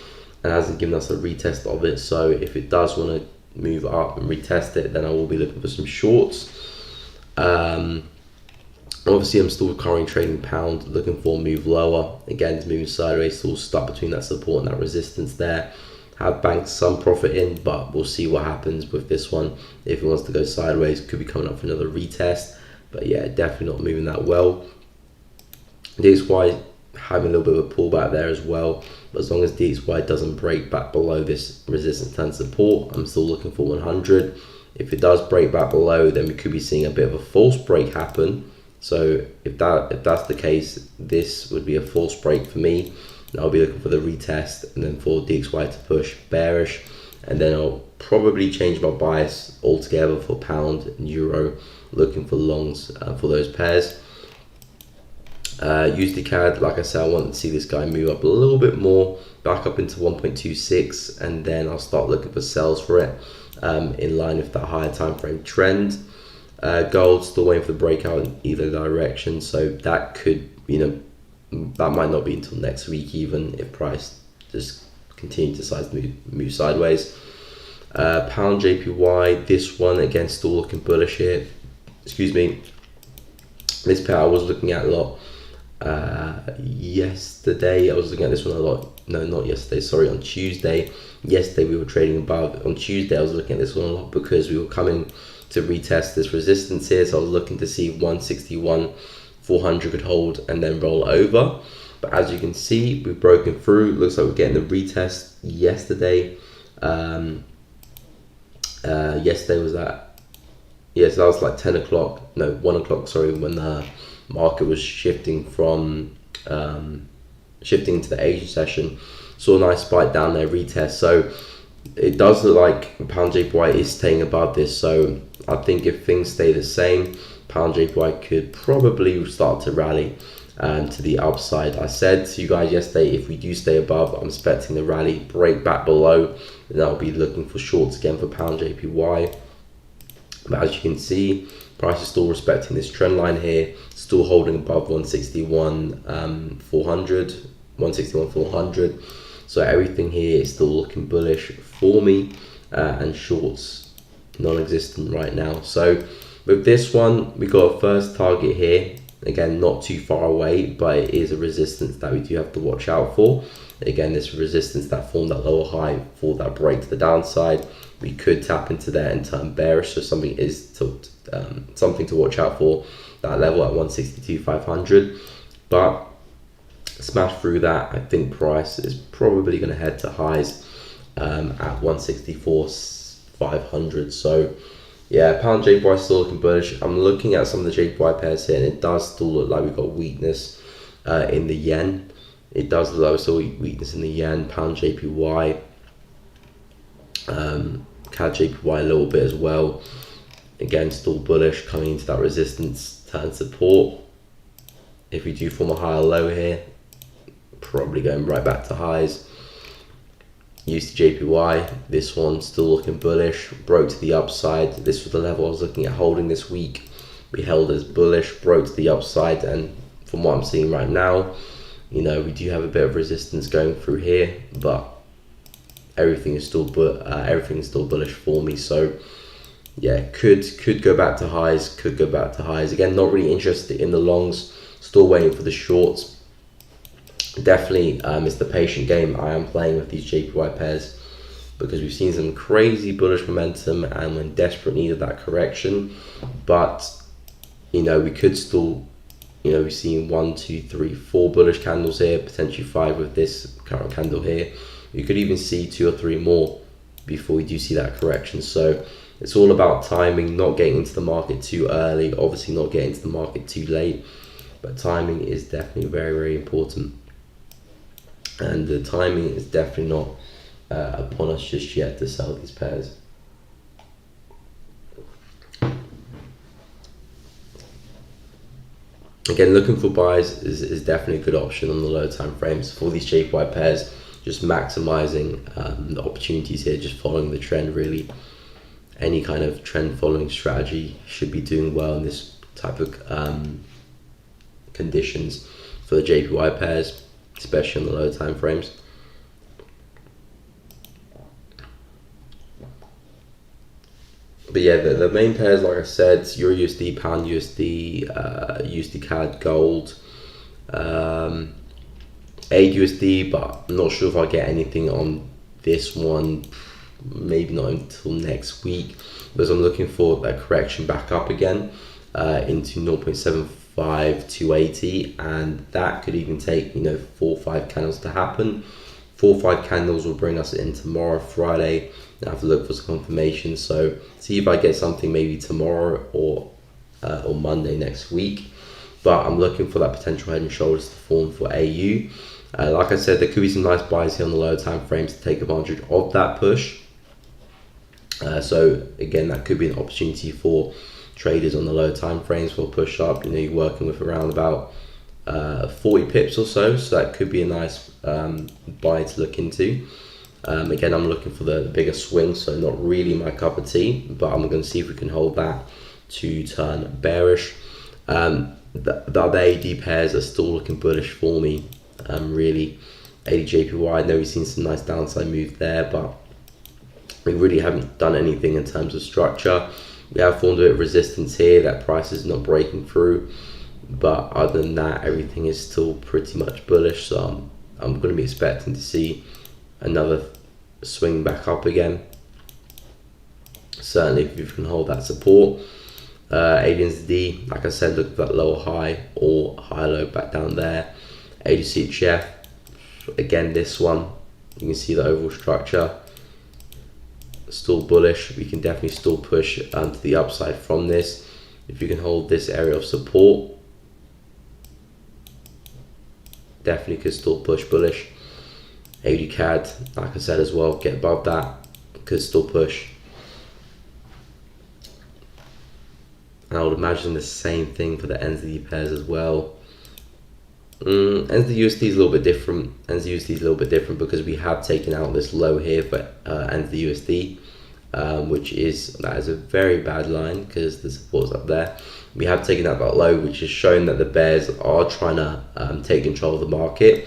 and hasn't given us a retest of it. So if it does want to move up and retest it, then I will be looking for some shorts. Obviously, I'm still currently trading pound, looking for a move lower. Again, it's moving sideways, still stuck between that support and that resistance there. Have banked some profit in, but we'll see what happens with this one. If it wants to go sideways, could be coming up for another retest. But yeah, definitely not moving that well. DXY having a little bit of a pullback there as well. But as long as DXY doesn't break back below this resistance and support, I'm still looking for 100. If it does break back below, then we could be seeing a bit of a false break happen. So if that's the case, this would be a false break for me. And I'll be looking for the retest, and then for DXY to push bearish, and then I'll probably change my bias altogether for pound and euro, looking for longs for those pairs. USD CAD, like I said, I want to see this guy move up a little bit more, back up into 1.26, and then I'll start looking for sells for it in line with that higher time frame trend. Gold still waiting for the breakout in either direction, so that could, that might not be until next week, even if price just continue to move sideways. Pound JPY, this one again still looking bullish here. Excuse me. This pair I was looking at a lot yesterday. I was looking at this one a lot. No, not yesterday. Sorry, on Tuesday. Yesterday we were trading above. On Tuesday I was looking at this one a lot because we were coming to retest this resistance here. So I was looking to see 161. 400 could hold and then roll over, but as you can see, we've broken through. Looks like we're getting the retest yesterday. Yesterday was that, yes, that was like 10 o'clock, no, 1 o'clock, sorry, when the market was shifting from shifting into the Asian session. Saw a nice spike down there, retest. So it does look like pound JPY is staying above this. So I think if things stay the same, pound JPY could probably start to rally to the upside. I said to you guys yesterday, if we do stay above, I'm expecting the rally break back below, and I'll be looking for shorts again for pound JPY. But as you can see, price is still respecting this trend line here, still holding above 161,400. So everything here is still looking bullish for me, and shorts non-existent right now. So with this one, we got a first target here. Again, not too far away, but it is a resistance that we do have to watch out for. Again, this resistance that formed that lower high for that break to the downside, we could tap into there and turn bearish. So something to watch out for, that level at 162,500. But smash through that, I think price is probably going to head to highs at 164,500. So yeah, pound JPY still looking bullish. I'm looking at some of the JPY pairs here, and it does still look like we've got weakness in the yen. It does look like we're still weakness in the yen. Pound JPY, CAD JPY a little bit as well. Again, still bullish, coming into that resistance, turn support. If we do form a higher low here, probably going right back to highs. Used to JPY, this one still looking bullish, broke to the upside. This was the level I was looking at holding this week. We held as bullish, broke to the upside, and from what I'm seeing right now, we do have a bit of resistance going through here, but everything is still bullish for me. So yeah, could go back to highs, Again, not really interested in the longs, still waiting for the shorts. Definitely it's the patient game I am playing with these JPY pairs, because we've seen some crazy bullish momentum and we're in desperate need of that correction. But we could still, we've seen 1, 2, 3, 4 bullish candles here, potentially 5 with this current candle here. We could even see 2 or 3 more before we do see that correction. So it's all about timing, not getting into the market too early, obviously not getting into the market too late, but timing is definitely very, very important. And the timing is definitely not upon us just yet to sell these pairs. Again, looking for buys is definitely a good option on the lower time frames for these JPY pairs. Just maximizing the opportunities here, just following the trend really. Any kind of trend following strategy should be doing well in this type of conditions for the JPY pairs, especially on the lower time frames. But yeah, the main pairs, like I said, Euro USD, Pound USD, USD CAD, Gold, AID USD, but I'm not sure if I'll get anything on this one, maybe not until next week, because I'm looking for that correction back up again into 0.75 280, and that could even take 4 or 5 candles to happen. 4 or 5 candles will bring us in tomorrow, Friday. I have to look for some confirmation, so see if I get something maybe tomorrow or Monday next week. But I'm looking for that potential head and shoulders to form for AU. Like I said, there could be some nice buys here on the lower time frames to take advantage of that push. So again, that could be an opportunity for traders on the lower time frames for a push up. You're working with around about 40 pips or so, so that could be a nice buy to look into. Again, I'm looking for the bigger swing, so not really my cup of tea, but I'm going to see if we can hold that to turn bearish. The other AD pairs are still looking bullish for me, really. AD JPY, I know we've seen some nice downside move there, but we really haven't done anything in terms of structure. We have formed a bit of resistance here, that price is not breaking through, but other than that, everything is still pretty much bullish, so I'm going to be expecting to see another swing back up again. Certainly if you can hold that support. ADNZD, like I said, look at that lower high or high low back down there. ADCHF, again this one, you can see the overall structure still bullish. We can definitely still push to the upside from this if you can hold this area of support. Definitely could still push bullish. AD CAD, like I said as well, get above that, could still push. And I would imagine the same thing for the NZD pairs as well. NZD USD is a little bit different. NZD USD is a little bit different because we have taken out this low here for NZD USD, which is a very bad line because the support's up there. We have taken out that low, which is showing that the bears are trying to take control of the market.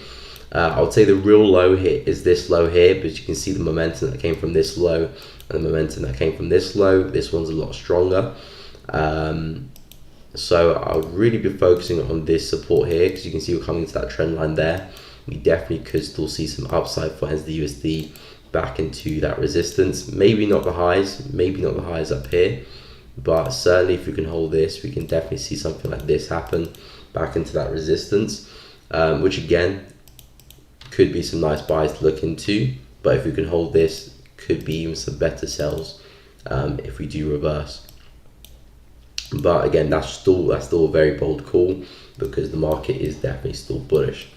I would say the real low here is this low here, but you can see the momentum that came from this low and the momentum that came from this low. This one's a lot stronger. So I would really be focusing on this support here because you can see we're coming into that trend line there. We definitely could still see some upside for NZD USD back into that resistance. Maybe not the highs, up here, but certainly if we can hold this, we can definitely see something like this happen back into that resistance, which again could be some nice buys to look into. But if we can hold this, could be even some better sells if we do reverse. But again, that's still a very bold call because the market is definitely still bullish.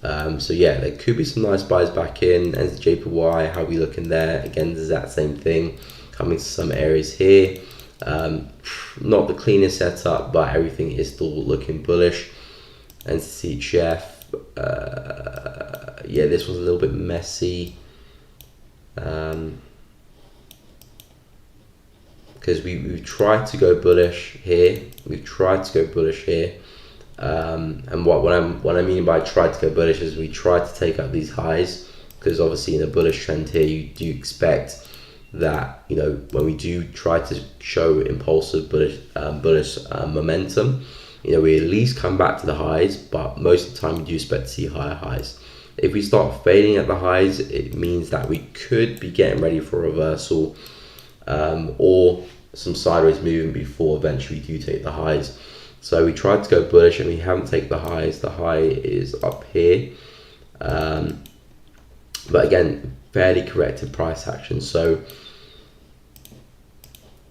So yeah, there could be some nice buys back in. NZJPY, how we looking there? Again, there's that same thing coming to some areas here. Not the cleanest setup, but everything is still looking bullish. NCHF, yeah, this was a little bit messy. Because we've tried to go bullish here. And what I mean by tried to go bullish is we tried to take out these highs, because obviously in a bullish trend here you do expect that when we do try to show impulsive bullish momentum, we at least come back to the highs, but most of the time we do expect to see higher highs. If we start fading at the highs, it means that we could be getting ready for a reversal or some sideways movement before eventually we do take the highs. So we tried to go bullish and we haven't taken the highs. The high is up here, but again, fairly corrected price action. So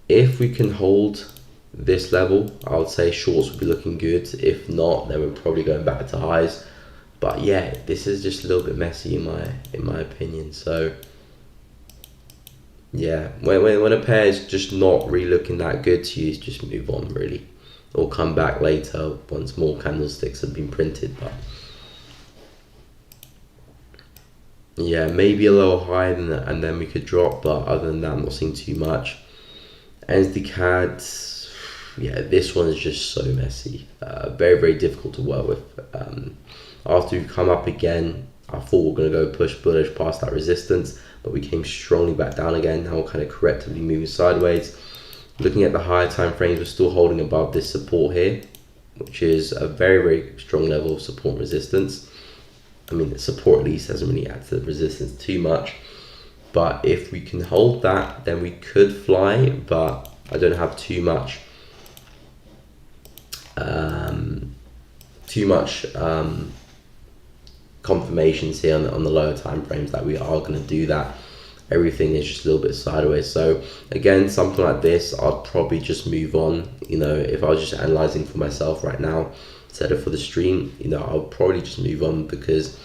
if we can hold this level, I would say shorts will be looking good. If not, then we're probably going back to highs. But yeah, this is just a little bit messy in my opinion. So yeah, when a pair is just not really looking that good to you, just move on really. or come back later once more candlesticks have been printed. But yeah, maybe a little higher than that, and then we could drop, but other than that, I'm not seeing too much. SD CAD, yeah, this one is just so messy. Very, very difficult to work with. After we've come up again, I thought we were going to go push bullish past that resistance, but we came strongly back down again. Now we're kind of correctively moving sideways. Looking at the higher time frames, we're still holding above this support here, which is a very, very strong level of support and resistance. I mean, the support at least doesn't really add to the resistance too much. But if we can hold that, then we could fly, but I don't have too much confirmations here on the lower time frames that we are going to do that. Everything is just a little bit sideways. So again, something like this, I'd probably just move on. You know, if I was just analyzing for myself right now instead of for the stream, you know, I'll probably just move on because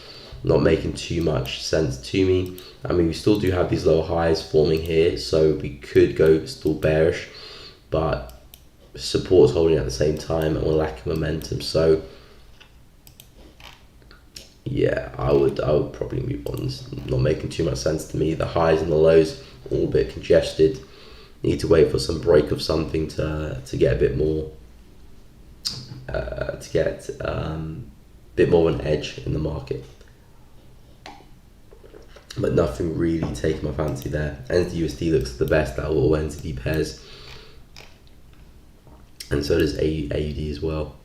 not making too much sense to me. I mean, we still do have these lower highs forming here, so we could go still bearish, but support's holding at the same time and we're lacking momentum. So yeah, I would probably move on. It's not making too much sense to me. The highs and the lows all a bit congested. Need to wait for some break of something to get a bit more bit more of an edge in the market. But nothing really taking my fancy there. NZUSD looks the best out of all NZD pairs, and so does AUD as well.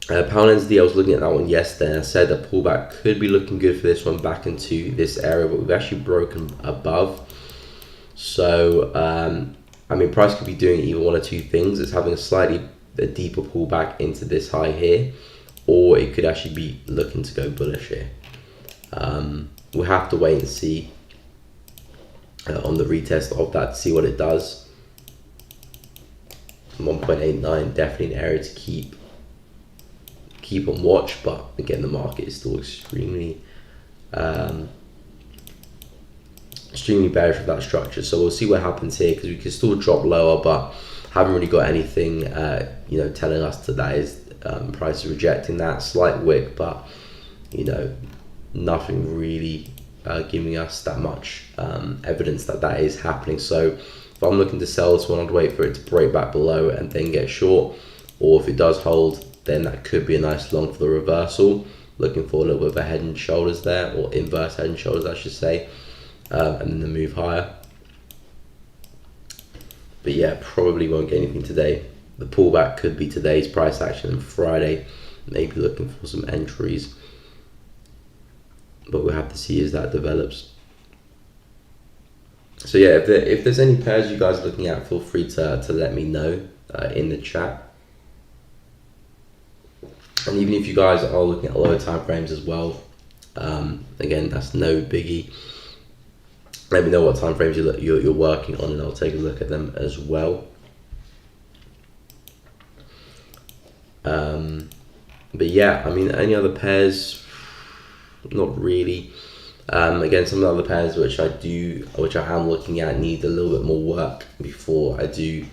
Pound NZD, I was looking at that one yesterday and I said the pullback could be looking good for this one back into this area, but we've actually broken above. So I mean, price could be doing either one or two things. It's having a deeper pullback into this high here, or it could actually be looking to go bullish here. We'll have to wait and see on the retest of that to see what it does. 1.89, definitely an area to keep on watch, but again, the market is still extremely bearish with that structure. So we'll see what happens here, because we can still drop lower, but haven't really got anything you know, telling us that is price is rejecting that. Slight wick, but you know, nothing really giving us that much evidence that is happening. So if I'm looking to sell this one, I'd wait for it to break back below and then get short, or if it does hold, then that could be a nice long for the reversal. Looking for a little bit of a head and shoulders there, or inverse head and shoulders I should say, and then the move higher. But yeah, probably won't get anything today. The pullback could be today's price action, and Friday maybe looking for some entries, but we'll have to see as that develops. So yeah, if there's any pairs you guys are looking at, feel free to let me know in the chat. And even if you guys are looking at lower time frames as well, again, that's no biggie. Let me know what time frames you're working on, and I'll take a look at them as well. But yeah, I mean, any other pairs? Not really. Again, some of the other pairs which I am looking at need a little bit more work before I do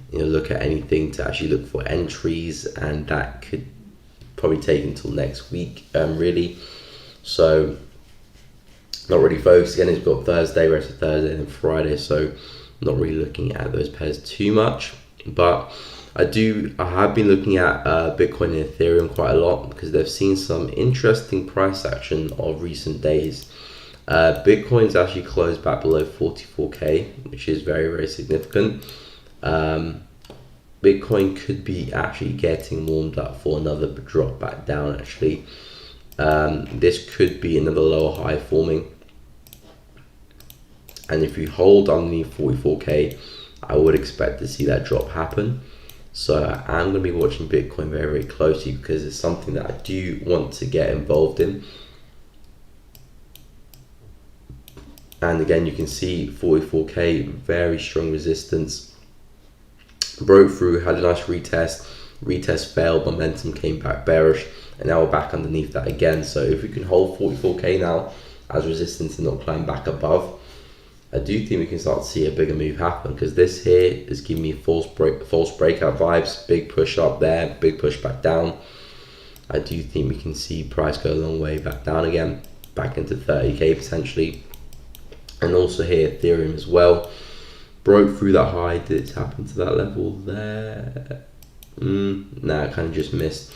you know, look at anything to actually look for entries, and that could probably take until next week really. So not really focused. Again, we've got Thursday, rest of Thursday and Friday, so not really looking at those pairs too much. But I have been looking at Bitcoin and Ethereum quite a lot, because they've seen some interesting price action of recent days. Bitcoin's actually closed back below 44k, which is very, very significant. Bitcoin could be actually getting warmed up for another drop back down actually. This could be another lower high forming, and if we hold underneath 44k, I would expect to see that drop happen. So I'm going to be watching Bitcoin very, very closely, because it's something that I do want to get involved in. And again, you can see 44k, very strong resistance. Broke through, had a nice retest failed, momentum came back bearish, and now we're back underneath that again. So if we can hold 44k now as resistance and not climb back above, I do think we can start to see a bigger move happen, because this here is giving me false breakout vibes. Big push up there, big push back down. I do think we can see price go a long way back down again, back into 30k potentially. And also here Ethereum as well, broke through that high. Did it happen to that level there? Nah, I kind of just missed.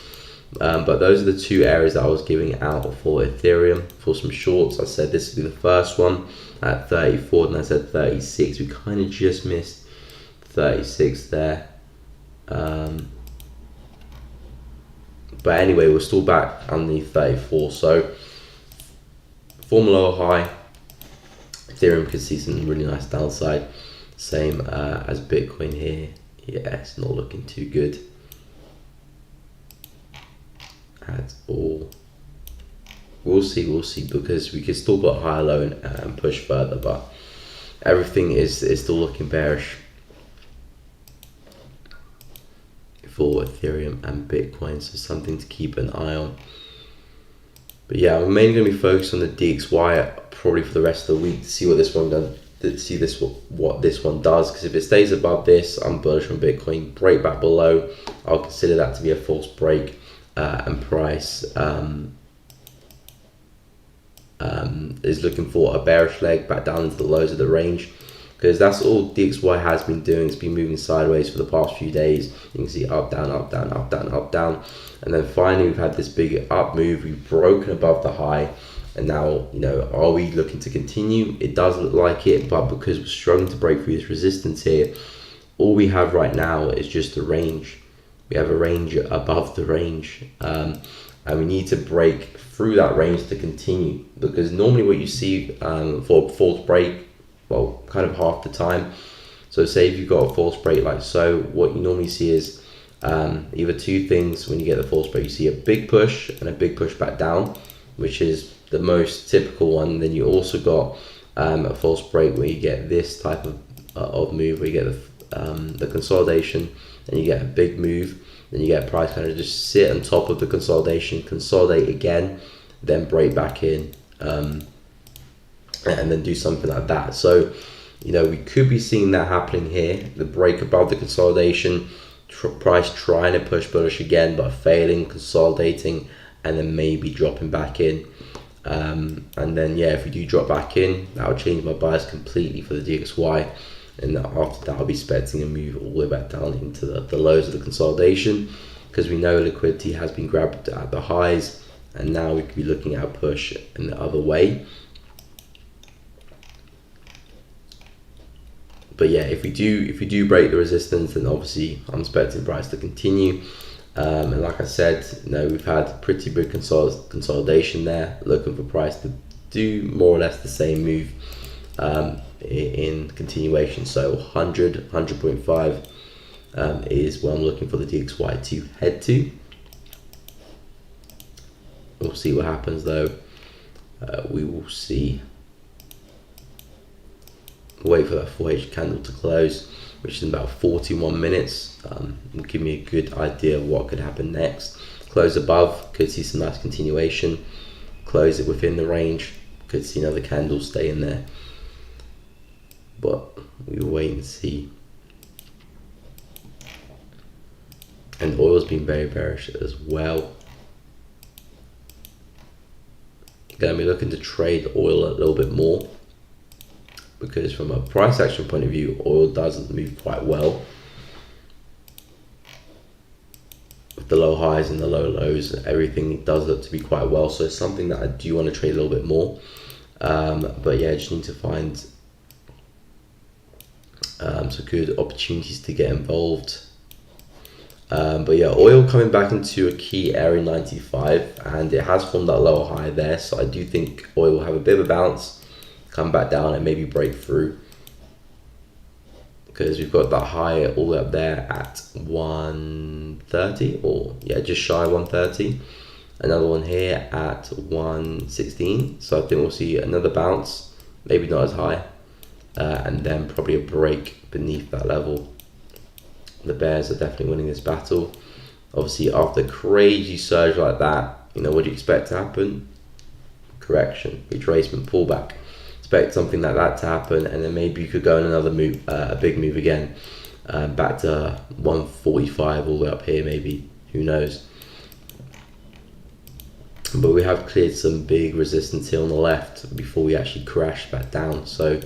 But those are the two areas that I was giving out for Ethereum for some shorts. I said this would be the first one at 34, and I said 36. We kind of just missed 36 there. But anyway, we're still back underneath 34. So form a lower high. Ethereum could see some really nice downside. Same as Bitcoin here. Yeah, it's not looking too good at all. We'll see, because we could still put higher low and push further, but everything is still looking bearish for Ethereum and Bitcoin, so something to keep an eye on. But yeah, I'm mainly going to be focused on the DXY probably for the rest of the week to see what this one does. What this one does, because if it stays above this, I'm bullish on Bitcoin. Break back below, I'll consider that to be a false break, and price is looking for a bearish leg back down into the lows of the range, because that's all DXY has been doing. It's been moving sideways for the past few days. You can see up, down, up, down, up, down, up, down, and then finally we've had this big up move. We've broken above the high, and now, you know, are we looking to continue? It does look like it, but because we're struggling to break through this resistance here, all we have right now is just a range. We have a range above the range, and we need to break through that range to continue, because normally what you see for a false break, well, kind of half the time. So say if you've got a false break like so, what you normally see is either two things. When you get the false break, you see a big push and a big push back down, which is the most typical one. Then you also got a false break where you get this type of move, where you get the consolidation, and you get a big move. Then you get a price kind of just sit on top of the consolidation, consolidate again, then break back in, and then do something like that. So, you know, we could be seeing that happening here, the break above the consolidation, price trying to push bullish again, but failing, consolidating, and then maybe dropping back in. And then, yeah, if we do drop back in, that will change my bias completely for the DXY. And after that, I'll be expecting a move all the way back down into the lows of the consolidation, because we know liquidity has been grabbed at the highs, and now we could be looking at a push in the other way. But yeah, if we do break the resistance, then obviously I'm expecting price to continue. And like I said, you know, we've had pretty big consolidation there, looking for price to do more or less the same move in continuation. So 100.5 is what I'm looking for the DXY to head to. We'll see what happens though. We will see. Wait for that 4H candle to close, which is in about 41 minutes. Will give me a good idea of what could happen next. Close above, could see some nice continuation. Close it within the range, could see another candle stay in there. But we will wait and see. And oil's been very bearish as well. Gonna be looking to trade oil a little bit more, because from a price action point of view, oil doesn't move quite well. With the low highs and the low lows, everything does look to be quite well. So it's something that I do want to trade a little bit more. But yeah, I just need to find some good opportunities to get involved. But yeah, oil coming back into a key area 95, and it has formed that lower high there. So I do think oil will have a bit of a bounce, come back down and maybe break through, because we've got that high all the way up there at 130, or yeah, just shy of 130. Another one here at 116. So I think we'll see another bounce, maybe not as high, and then probably a break beneath that level. The bears are definitely winning this battle. Obviously, after a crazy surge like that, you know, what do you expect to happen? Correction, retracement, pullback. It's expect something like that to happen, and then maybe you could go in another move, a big move again, back to 145 all the way up here, maybe, who knows. But we have cleared some big resistance here on the left before we actually crash back down. So,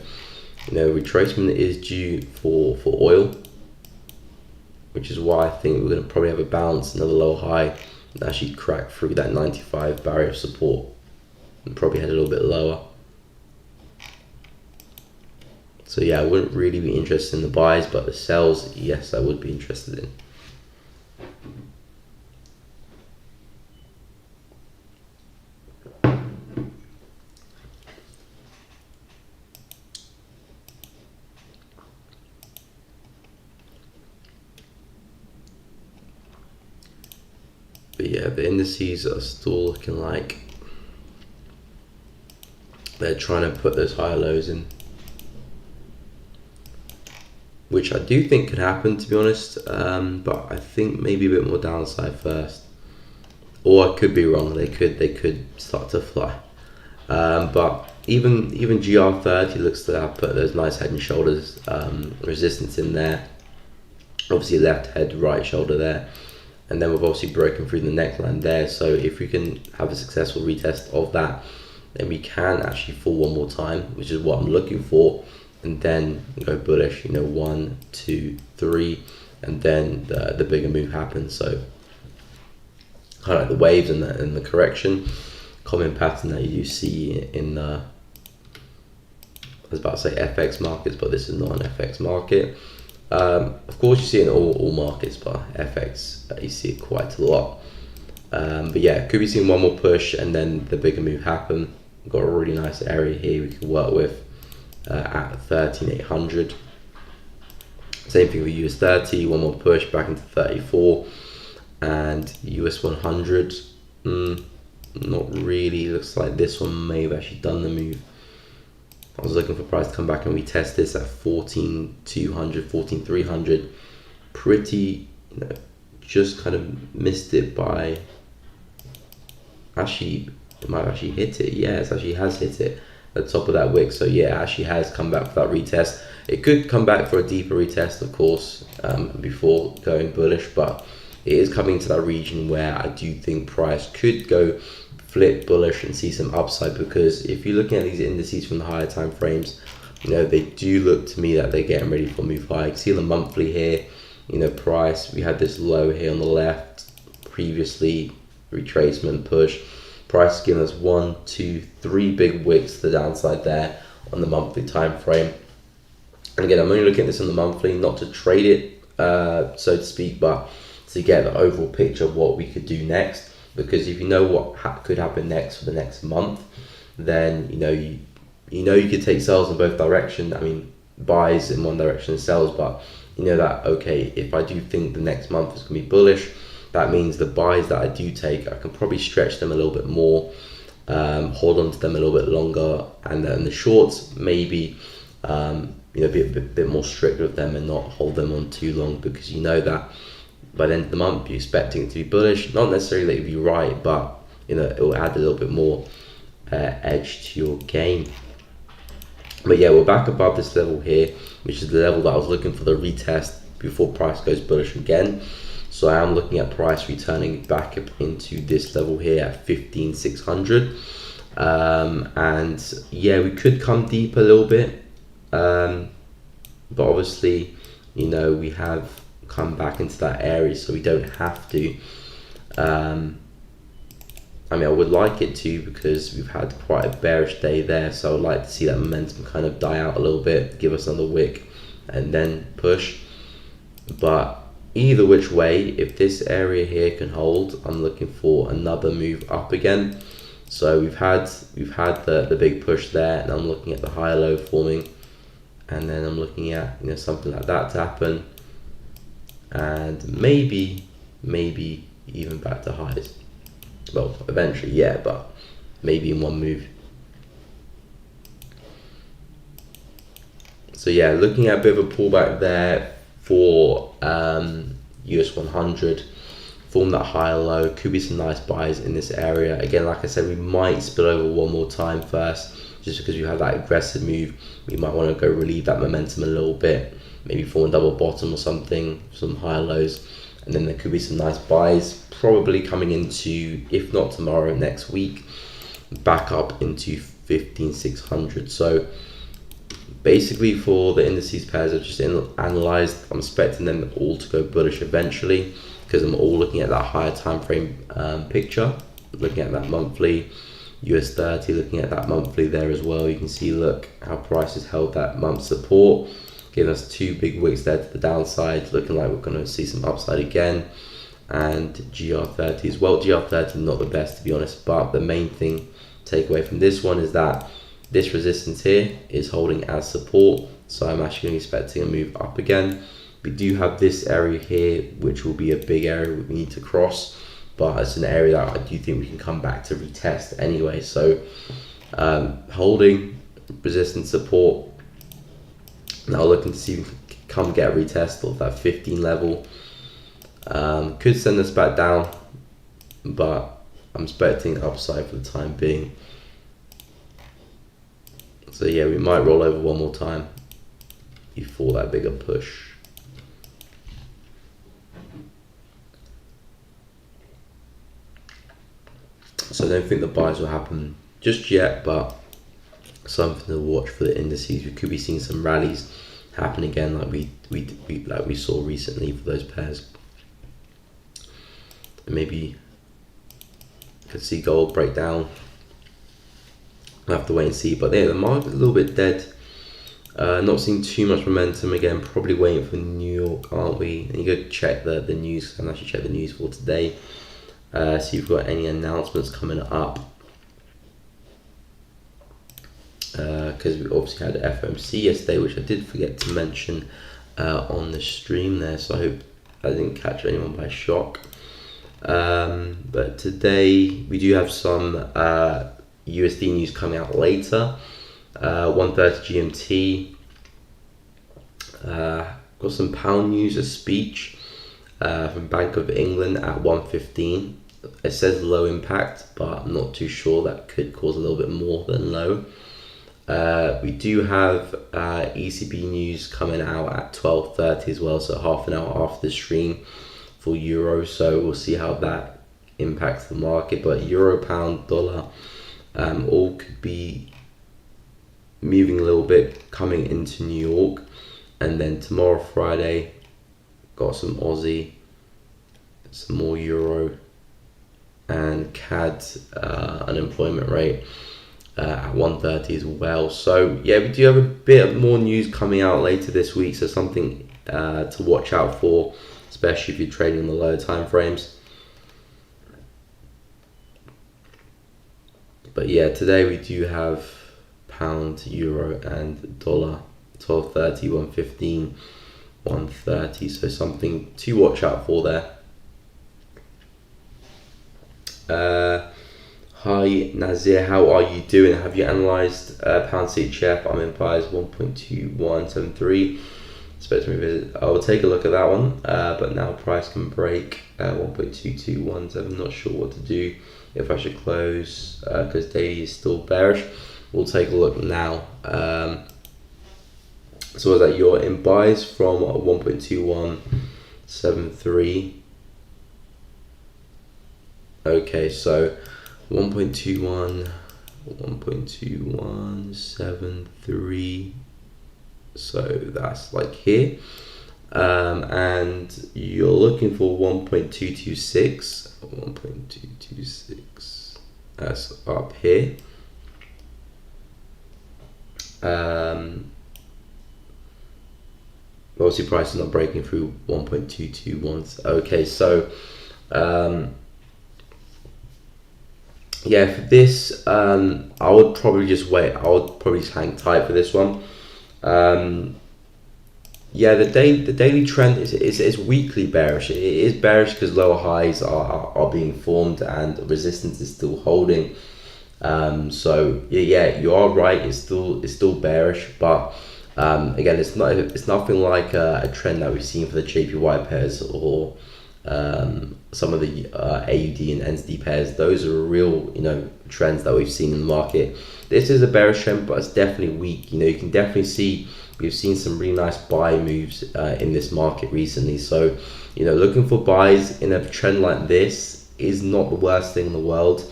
retracement is due for oil, which is why I think we're going to probably have a bounce, another low high, and actually crack through that 95 barrier of support and probably head a little bit lower. So yeah, I wouldn't really be interested in the buys, but the sells, yes, I would be interested in. But yeah, the indices are still looking like they're trying to put those higher lows in, which I do think could happen, to be honest. But I think maybe a bit more downside first, or I could be wrong. They could start to fly. But even GR30 looks to have put those nice head and shoulders resistance in there. Obviously left head, right shoulder there. And then we've obviously broken through the neckline there. So if we can have a successful retest of that, then we can actually fall one more time, which is what I'm looking for. And then go bullish, 1, 2, 3, and then the bigger move happens. So kind of like the waves and the correction, common pattern that you see in the, I was about to say FX markets, but this is not an FX market. Of course, you see it in all markets, but FX, you see it quite a lot. But yeah, could be seeing one more push and then the bigger move happen. We've got a really nice area here we can work with at 13,800. Same thing with US 30, one more push back into 34, and US 100. Not really. Looks like this one may have actually done the move. I was looking for price to come back and retest this at 14,200, 14,300. Pretty, just kind of missed it by, actually, it might have actually hit it. Yeah, it actually has hit it at the top of that wick. So yeah, it actually has come back for that retest. It could come back for a deeper retest, of course, before going bullish, but it is coming to that region where I do think price could go flip bullish and see some upside, because if you're looking at these indices from the higher time frames, they do look to me that they're getting ready for a move high. You can see the monthly here, price, we had this low here on the left previously, retracement push, price giving us 1, 2, 3 big wicks to the downside there on the monthly time frame. And again, I'm only looking at this on the monthly, not to trade it, so to speak, but to get the overall picture of what we could do next. Because if you know what could happen next for the next month, then you could take sales in both directions. I mean, buys in one direction and sells, but that, okay, if I do think the next month is going to be bullish, that means the buys that I do take, I can probably stretch them a little bit more, hold on to them a little bit longer, and then the shorts maybe be a bit more strict with them and not hold them on too long, because that by the end of the month you're expecting it to be bullish. Not necessarily that you'll be right, but it will add a little bit more edge to your game. But yeah, we're back above this level here, which is the level that I was looking for the retest before price goes bullish again. So I am looking at price returning back up into this level here at 15,600. And yeah, we could come deep a little bit, but obviously we have come back into that area, so we don't have to. I would like it to, because we've had quite a bearish day there, so I would like to see that momentum kind of die out a little bit, give us another wick and then push. But either which way, if this area here can hold, I'm looking for another move up again. So we've had the big push there, and I'm looking at the higher low forming, and then I'm looking at something like that to happen, and maybe even back to highs. Well, eventually, yeah, but maybe in one move. So yeah, looking at a bit of a pullback there for US 100, form that higher low, could be some nice buys in this area. Again, like I said, we might spill over one more time first, just because we have that aggressive move, we might want to go relieve that momentum a little bit, maybe form a double bottom or something, some higher lows, and then there could be some nice buys probably coming into, if not tomorrow, next week, back up into 15,600. So basically for the indices pairs I've just analyzed, I'm expecting them all to go bullish eventually, because I'm all looking at that higher time frame picture, looking at that monthly US 30, looking at that monthly there as well. You can see, look how prices held that month support, giving us two big wicks there to the downside, looking like we're going to see some upside again. And GR30 as well. GR30 not the best, to be honest, but the main thing take away from this one is that this resistance here is holding as support, so I'm actually expecting a move up again. We do have this area here, which will be a big area we need to cross, but it's an area that I do think we can come back to retest anyway. So holding resistance support, now looking to see if we can come get a retest of that 15 level. Could send us back down, but I'm expecting upside for the time being. So yeah, we might roll over one more time before that bigger push. So I don't think the buys will happen just yet, but something to watch for the indices. We could be seeing some rallies happen again, like we saw recently for those pairs. And maybe could see gold break down. We'll have to wait and see. But yeah, the market's a little bit dead. Not seeing too much momentum again. Probably waiting for New York, aren't we? And you go check the news. I'm actually check the news for today. See if we've got any announcements coming up. Because we obviously had FOMC yesterday, which I did forget to mention on the stream there. So I hope I didn't catch anyone by shock. But today we do have some USD news coming out later. 1:30 GMT. Got some pound news, a speech from Bank of England at 1:15. It says low impact, but I'm not too sure. That could cause a little bit more than low. We do have ECB news coming out at 12:30 as well, so half an hour after the stream for Euro. So we'll see how that impacts the market. But Euro, pound, dollar, all could be moving a little bit coming into New York. And then tomorrow, Friday, got some Aussie, some more Euro, and CAD unemployment rate at 1:30 as well. So yeah, we do have a bit of more news coming out later this week, so something to watch out for, especially if you're trading in the lower time frames. But yeah, today we do have pound, euro, and dollar. 12:30, 1:15, 1:30. So something to watch out for there. Hi Nazir, how are you doing? Have you analysed pound CHF? I'm in buys 1.2173. Expect to revisit. I will take a look at that one. But now price can break 1.2217. Not sure what to do. If I should close because daily is still bearish. We'll take a look now. So is that you're in buys from 1.2173? Okay, so 1.2173. So that's like here. And you're looking for 1.226. 1.226. That's up here. Obviously price is not breaking through 1.221. Okay, so yeah, for this I would probably just wait. I would probably just hang tight for this one. Yeah, the daily trend is weekly bearish. It is bearish because lower highs are being formed and resistance is still holding. So yeah, you are right. It's still bearish, but again, it's nothing like a trend that we've seen for the JPY pairs or some of the AUD and NZD pairs. Those are real, trends that we've seen in the market. This is a bearish trend, but it's definitely weak. You can definitely see we've seen some really nice buy moves in this market recently. So, looking for buys in a trend like this is not the worst thing in the world.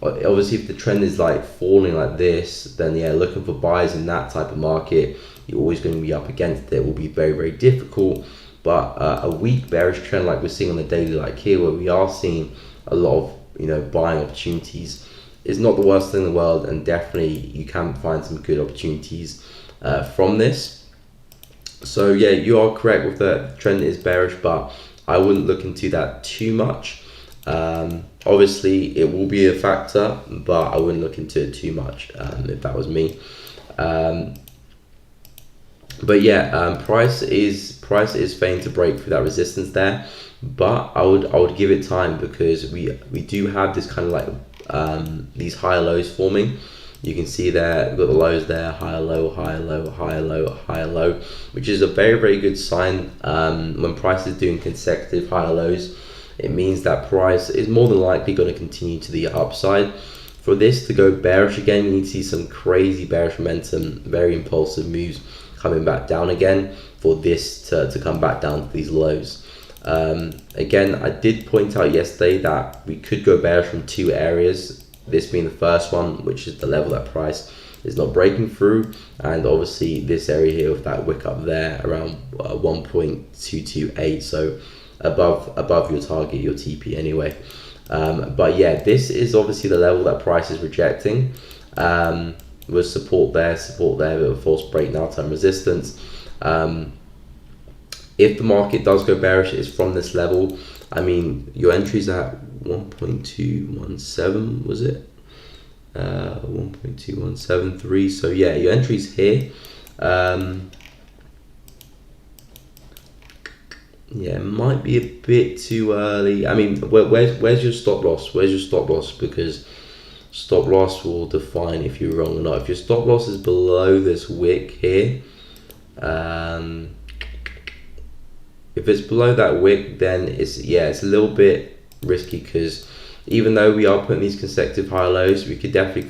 Obviously, if the trend is like falling like this, then yeah, looking for buys in that type of market, you're always going to be up against it. It will be very, very difficult. But a weak bearish trend like we're seeing on the daily, like here, where we are seeing a lot of buying opportunities, is not the worst thing in the world, and definitely you can find some good opportunities from this. So yeah, you are correct with the trend is bearish, but I wouldn't look into that too much. Obviously it will be a factor, but I wouldn't look into it too much if that was me. But yeah, price is failing to break through that resistance there, but I would give it time, because we do have this kind of like these higher lows forming. You can see there we've got the lows there, higher low, higher low, higher low, higher low, which is a very, very good sign. When price is doing consecutive higher lows, it means that price is more than likely going to continue to the upside. For this to go bearish again, you need to see some crazy bearish momentum, very impulsive moves coming back down again for this to come back down to these lows. Again, I did point out yesterday that we could go bearish from two areas, this being the first one, which is the level that price is not breaking through, and obviously this area here with that wick up there around 1.228, so above your target, your TP anyway. But yeah, this is obviously the level that price is rejecting. Was support there, bit of false break, now time resistance. If the market does go bearish, it's from this level. I mean, your entries at 1.217, was it? 1.2173. So yeah, your entries here. Yeah, it might be a bit too early. I mean, where's your stop loss? Where's your stop loss? Because stop loss will define if you're wrong or not. If your stop loss is below this wick here, if it's below that wick, then it's a little bit risky, because even though we are putting these consecutive high lows, we could definitely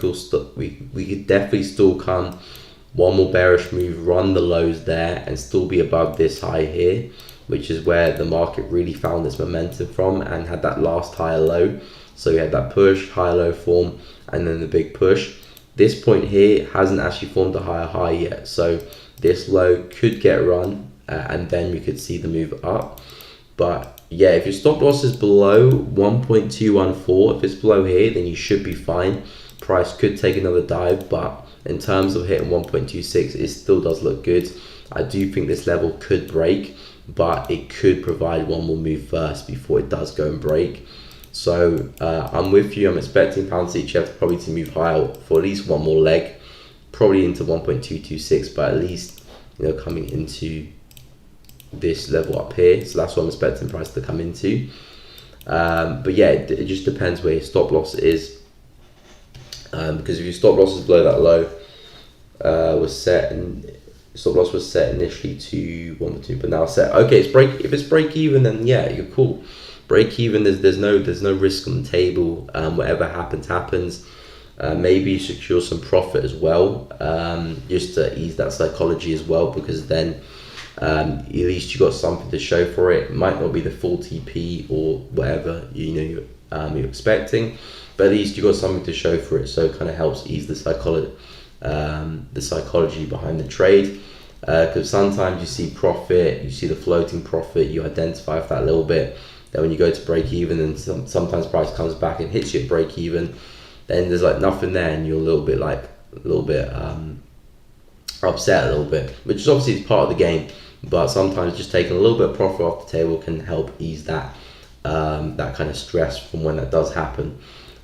still come one more bearish move, run the lows there, and still be above this high here, which is where the market really found its momentum from and had that last higher low. So you had that push, higher low form, and then the big push. This point here hasn't actually formed a higher high yet, so this low could get run, and then we could see the move up. But yeah, if your stop loss is below 1.214, if it's below here, then you should be fine. Price could take another dive, but in terms of hitting 1.26, it still does look good. I do think this level could break, but it could provide one more move first before it does go and break. So I'm with you. I'm expecting pound CHF probably to move higher for at least one more leg, probably into 1.226, but at least coming into this level up here. So that's what I'm expecting price to come into. But yeah, it just depends where your stop loss is, because if your stop loss is below that low, stop loss was set initially to 1.2, but now set. Okay, if it's break even, then yeah, you're cool. Break even, there's no risk on the table. Whatever happens. Maybe secure some profit as well, just to ease that psychology as well, because then at least you got something to show for it. It might not be the full TP or whatever you're expecting, but at least you got something to show for it. So it kind of helps ease the psychology behind the trade. Because sometimes you see profit, you see the floating profit, you identify with that a little bit. Then when you go to break even, and sometimes price comes back and hits you at break even, then there's like nothing there, and you're a little bit upset a little bit, which is obviously part of the game. But sometimes just taking a little bit of profit off the table can help ease that that kind of stress from when that does happen.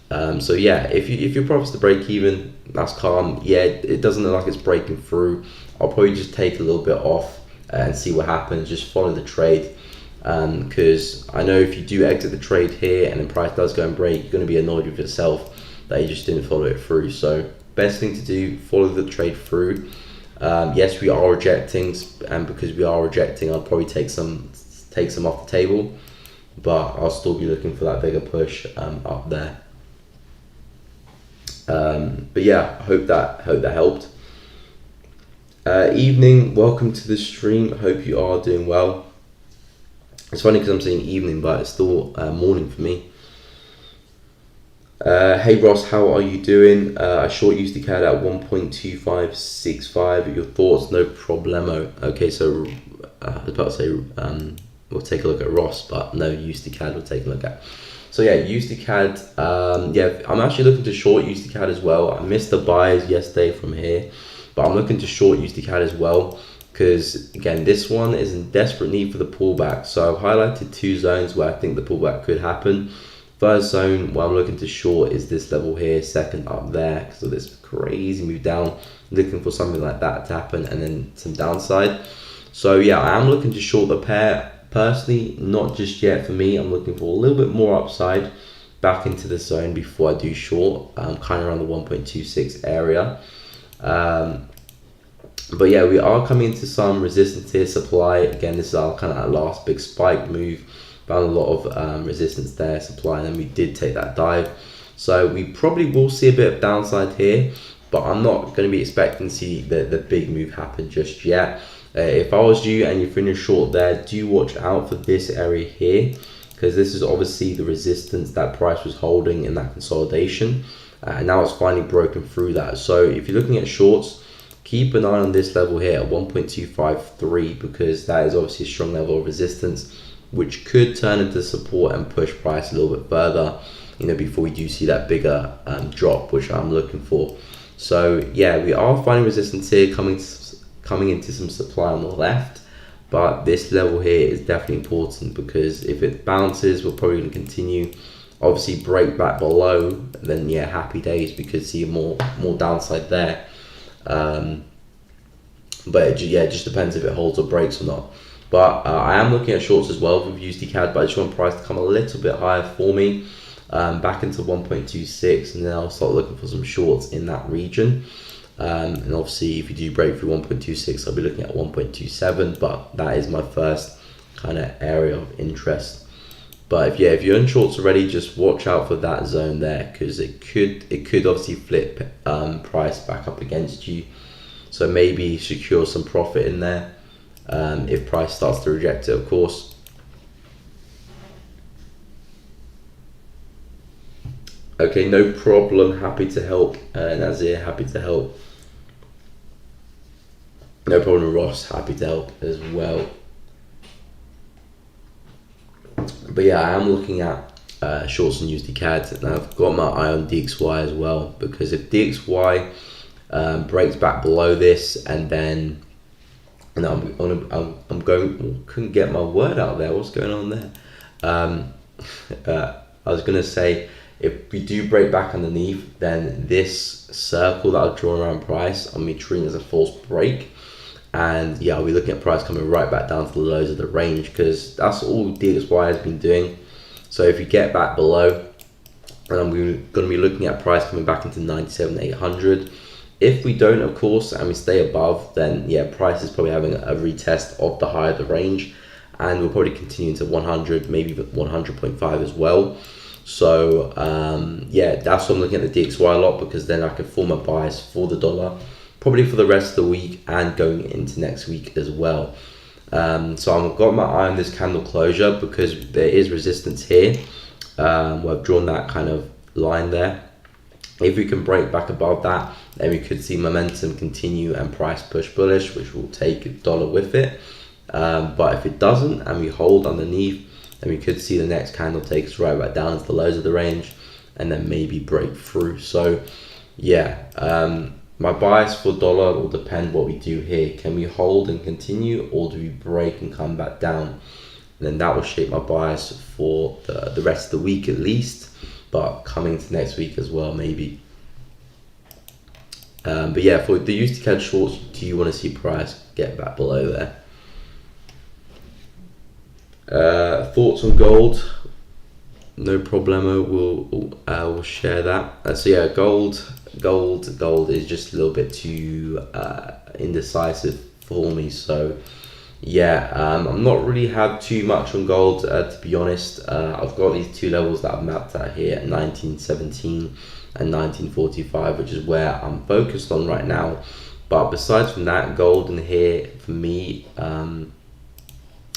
So yeah, if your profit's to break even, that's calm. Yeah, it doesn't look like it's breaking through. I'll probably just take a little bit off and see what happens. Just follow the trade, because I know if you do exit the trade here and the price does go and break, you're going to be annoyed with yourself that you just didn't follow it through. So best thing to do, follow the trade through. Yes, we are rejecting, and because we are rejecting, I'll probably take some off the table, but I'll still be looking for that bigger push up there. But yeah, I hope that helped. Evening, welcome to the stream. Hope you are doing well. It's funny because I'm saying evening, but it's still morning for me. Hey Ross, how are you doing? I short USD CAD at 1.2565. Your thoughts? No problemo. Okay, so I was about to say we'll take a look at Ross, but no, USD CAD we'll take a look at. So yeah, USD CAD. Yeah, I'm actually looking to short USD CAD as well. I missed the buys yesterday from here, but I'm looking to short USD CAD as well because again, this one is in desperate need for the pullback. So I've highlighted two zones where I think the pullback could happen. First zone where I'm looking to short is this level here, second up there because of this crazy move down, looking for something like that to happen and then some downside. So yeah, I am looking to short the pair personally, not just yet for me. I'm looking for a little bit more upside back into the zone before I do short, kind of around the 1.26 area. But yeah, we are coming into some resistance here, supply. Again, this is our kind of last big spike move. Found a lot of resistance there, supply, and then we did take that dive. So we probably will see a bit of downside here, but I'm not going to be expecting to see the big move happen just yet. If I was you and you're finished short there, do watch out for this area here, because this is obviously the resistance that price was holding in that consolidation. And now it's finally broken through that. So if you're looking at shorts, keep an eye on this level here at 1.253, because that is obviously a strong level of resistance, which could turn into support and push price a little bit further, before we do see that bigger drop, which I'm looking for. So yeah, we are finding resistance here coming into some supply on the left, but this level here is definitely important because if it bounces, we're probably going to continue. Obviously break back below, then yeah, happy days, we could see more downside there. But it just depends if it holds or breaks or not. But I am looking at shorts as well with USD CAD, but I just want price to come a little bit higher for me, back into 1.26, and then I'll start looking for some shorts in that region. And obviously if you do break through 1.26, I'll be looking at 1.27, but that is my first kind of area of interest. But if you're in shorts already, just watch out for that zone there, because it could obviously flip price back up against you. So maybe secure some profit in there if price starts to reject it, of course. Okay, no problem. Happy to help. Nazir, happy to help. No problem, Ross. Happy to help as well. But yeah, I am looking at shorts and USD CAD, and I've got my eye on DXY as well, because if DXY breaks back below this, and then I'm going, couldn't get my word out there. What's going on there? I was gonna say, if we do break back underneath, then this circle that I've drawn around price, I'm treating as a false break. And yeah, I'll be looking at price coming right back down to the lows of the range, because that's all DXY has been doing. So if you get back below, and I'm going to be looking at price coming back into 97,800. If we don't, of course, and we stay above, then yeah, price is probably having a retest of the higher of the range, and we'll probably continue into 100, maybe 100.5 as well. So yeah, that's what I'm looking at the DXY a lot, because then I can form a bias for the dollar, probably for the rest of the week and going into next week as well. So I've got my eye on this candle closure, because there is resistance here, where I've drawn that kind of line there. If we can break back above that, then we could see momentum continue and price push bullish, which will take dollar with it. But if it doesn't and we hold underneath, then we could see the next candle take us right back down to the lows of the range, and then maybe break through. So yeah, my bias for dollar will depend what we do here. Can we hold and continue, or do we break and come back down? And then that will shape my bias for the rest of the week at least, but coming to next week as well, maybe. But yeah, for the USD CAD shorts, do you want to see price get back below there? Thoughts on gold? No problemo. We'll share that. So yeah, gold is just a little bit too indecisive for me. So yeah, I'm not really had too much on gold, to be honest. I've got these two levels that I've mapped out here at 1917 and 1945, which is where I'm focused on right now. But besides from that, gold in here for me,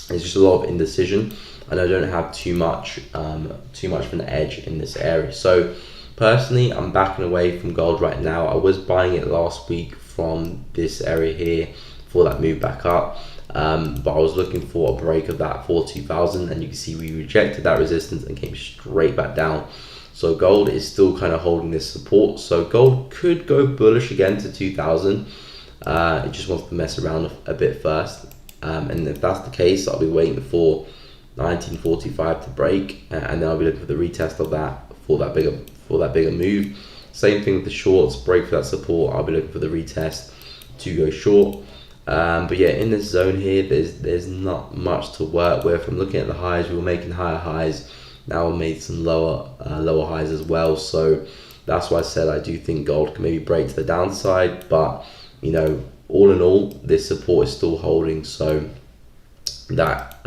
it's just a lot of indecision, and I don't have too much of an edge in this area. So personally, I'm backing away from gold right now. I was buying it last week from this area here for that move back up, but I was looking for a break of that 42,000, and you can see we rejected that resistance and came straight back down. So gold is still kind of holding this support. So gold could go bullish again to 2,000. It just wants to mess around a bit first. And if that's the case, I'll be waiting for 1945 to break, and then I'll be looking for the retest of that for that bigger move. Same thing with the shorts, break for that support. I'll be looking for the retest to go short. But yeah, in this zone here, there's not much to work with. I'm looking at the highs. We were making higher highs. Now we made some lower highs as well. So that's why I said I do think gold can maybe break to the downside, but you know, all in all, this support is still holding, so that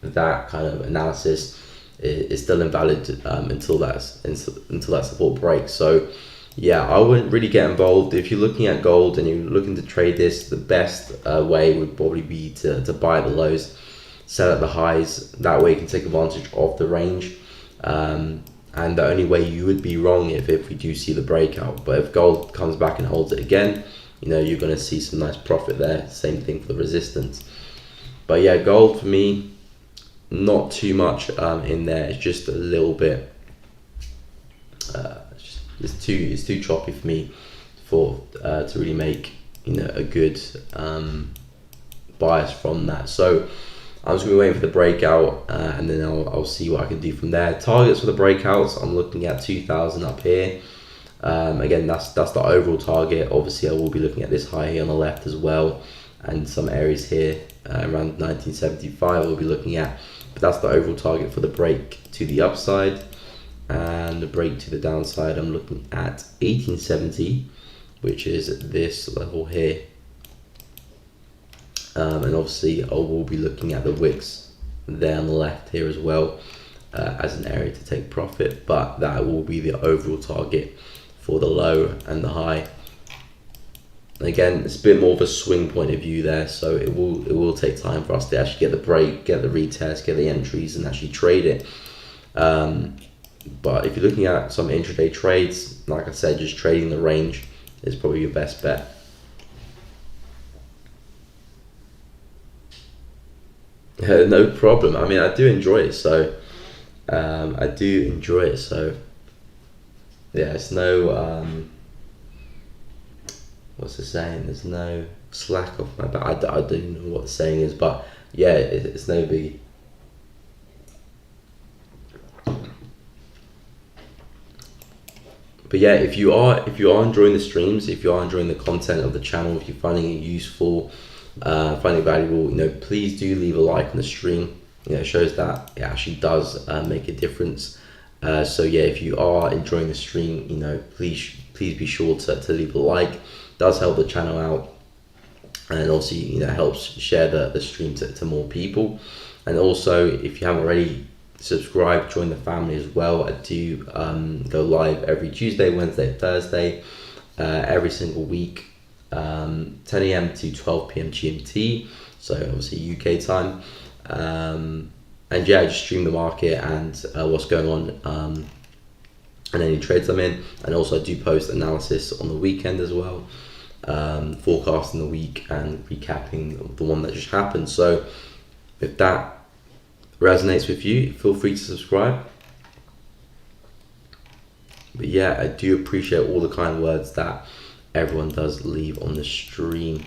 that kind of analysis is still invalid until that support breaks. So yeah, I wouldn't really get involved. If you're looking at gold and you're looking to trade this, the best way would probably be to buy at the lows, sell at the highs. That way you can take advantage of the range. And the only way you would be wrong if we do see the breakout. But if gold comes back and holds it again, you know, you're going to see some nice profit there. Same thing for the resistance. But yeah, gold for me, not too much in there. It's just a little bit. It's too choppy for me to really make, you know, a good bias from that. So I'm just going to be waiting for the breakout, and then I'll see what I can do from there. Targets for the breakouts, I'm looking at 2,000 up here. Again, that's the overall target. Obviously, I will be looking at this high here on the left as well, and some areas here around 1975 we'll be looking at. But that's the overall target for the break to the upside, and the break to the downside, I'm looking at 1870, which is this level here. And obviously I will be looking at the wicks there on the left here as well as an area to take profit, but that will be the overall target for the low and the high. Again, it's a bit more of a swing point of view there, so it will take time for us to actually get the break, get the retest, get the entries, and actually trade it. But if you're looking at some intraday trades, like I said, just trading the range is probably your best bet. No problem. I mean, I do enjoy it, so yeah, it's no what's the saying? There's no slack off my back. I don't even know what the saying is, but yeah, it's no biggie. But yeah, if you are enjoying the streams, if you are enjoying the content of the channel, if you're finding it useful, finding it valuable, you know, please do leave a like on the stream. You know, it shows that it actually does make a difference. So yeah, if you are enjoying the stream, you know, please be sure to leave a like. It does help the channel out, and also, you know, helps share the stream to more people. And also, if you haven't already, subscribe, join the family as well. I do go live every Tuesday, Wednesday, Thursday, every single week, 10 a.m. to 12 p.m. GMT, so obviously UK time. And yeah, I just stream the market and what's going on, and any trades I'm in. And also I do post analysis on the weekend as well, forecasting the week and recapping the one that just happened. So if that resonates with you, feel free to subscribe. But yeah, I do appreciate all the kind words that everyone does leave on the stream.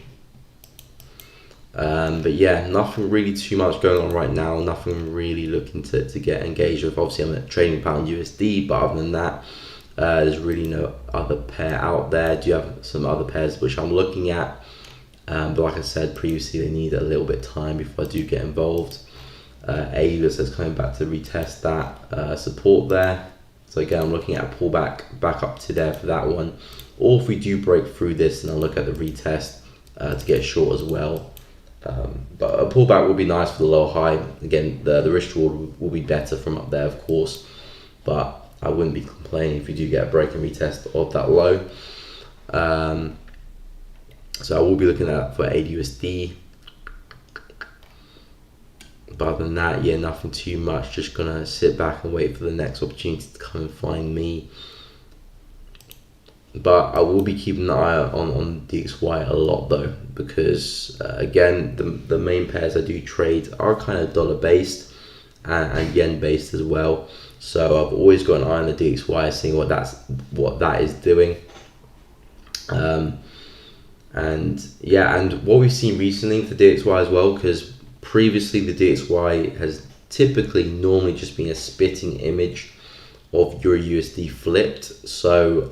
But yeah, nothing really too much going on right now, nothing really looking to get engaged with. Obviously I'm at trading pound USD, but other than that, there's really no other pair out there. I do have some other pairs which I'm looking at, but like I said previously, they need a little bit of time before I do get involved. Avis is coming back to retest that support there. So again, I'm looking at a pullback back up to there for that one. Or if we do break through this, then I'll look at the retest to get short as well. But a pullback will be nice for the low high. Again, the risk reward will be better from up there, of course. But I wouldn't be complaining if you do get a break and retest of that low. So I will be looking at for AUD/USD. But other than that, yeah, nothing too much. Just gonna sit back and wait for the next opportunity to come and find me. But I will be keeping an eye on DXY a lot though, because again, the main pairs I do trade are kind of dollar based and yen based as well. So I've always got an eye on the DXY, seeing what that is doing. And yeah, and what we've seen recently for DXY as well, because previously the DXY has typically normally just been a spitting image of Euro USD flipped. So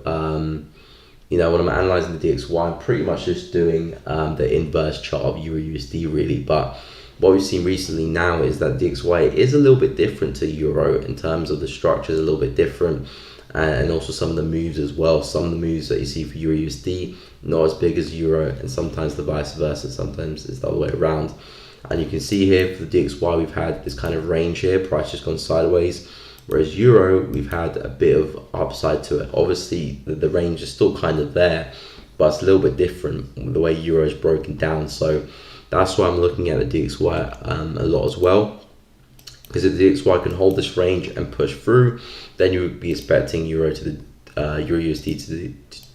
you know, when I'm analyzing the DXY, I'm pretty much just doing the inverse chart of Euro USD really. But what we've seen recently now is that DXY is a little bit different to Euro in terms of the structure is a little bit different, and also some of the moves as well. Some of the moves that you see for Euro USD not as big as Euro, and sometimes the vice versa. Sometimes it's the other way around. And you can see here for the DXY, we've had this kind of range here, price just gone sideways. Whereas Euro, we've had a bit of upside to it. Obviously, the range is still kind of there, but it's a little bit different the way Euro is broken down. So that's why I'm looking at the DXY a lot as well. Because if the DXY can hold this range and push through, then you would be expecting Euro USD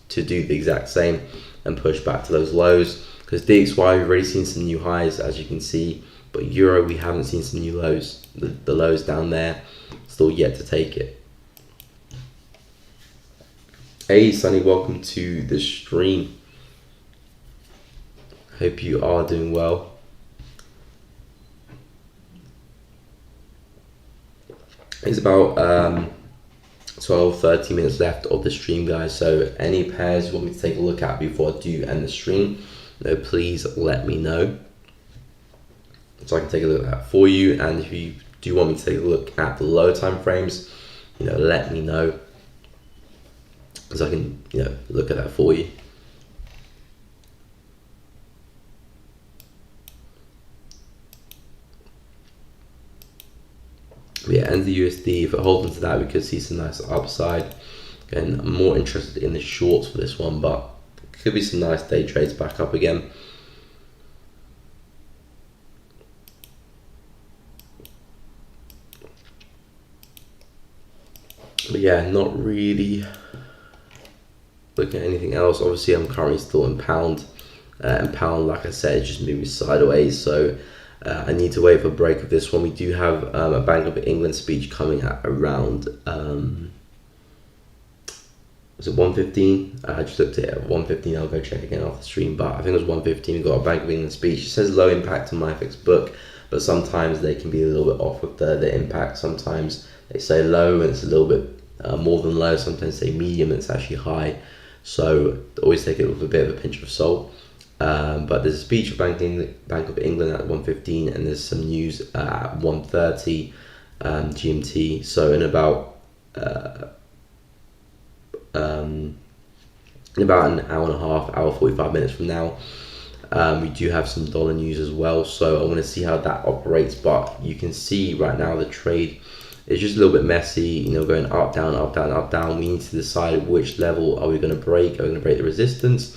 to do the exact same and push back to those lows. Because DXY, we've already seen some new highs, as you can see, but Euro, we haven't seen some new lows. The lows down there, still yet to take it. Hey Sunny, welcome to the stream. Hope you are doing well. It's about 12-13 minutes left of the stream, guys. So any pairs you want me to take a look at before I do end the stream, please let me know, so I can take a look at that for you. And if you do want me to take a look at the lower time frames, let me know, because I can look at that for you. But yeah, and the USD, if it holds into that, we could see some nice upside. Again, I'm more interested in the shorts for this one, but could be some nice day trades back up again. But yeah, not really looking at anything else. Obviously, I'm currently still in pound, and pound, like I said, is just moving sideways. So I need to wait for a break of this one. We do have a Bank of England speech coming at around was it 1:15? I just looked at it at 1:15. I'll go check again off the stream, but I think it was 1:15. We got a Bank of England speech. It says low impact on my FX book, but sometimes they can be a little bit off with the impact. Sometimes they say low and it's a little bit more than low. Sometimes they say medium and it's actually high. So always take it with a bit of a pinch of salt. But there's a speech of Bank of England at 1:15, and there's some news at 1:30 GMT. So in about an hour and a half, hour 45 minutes from now, we do have some dollar news as well. So I want to see how that operates. But you can see right now the trade is just a little bit messy, going up, down, up, down, up, down. We need to decide which level are we going to break. Are we going to break the resistance,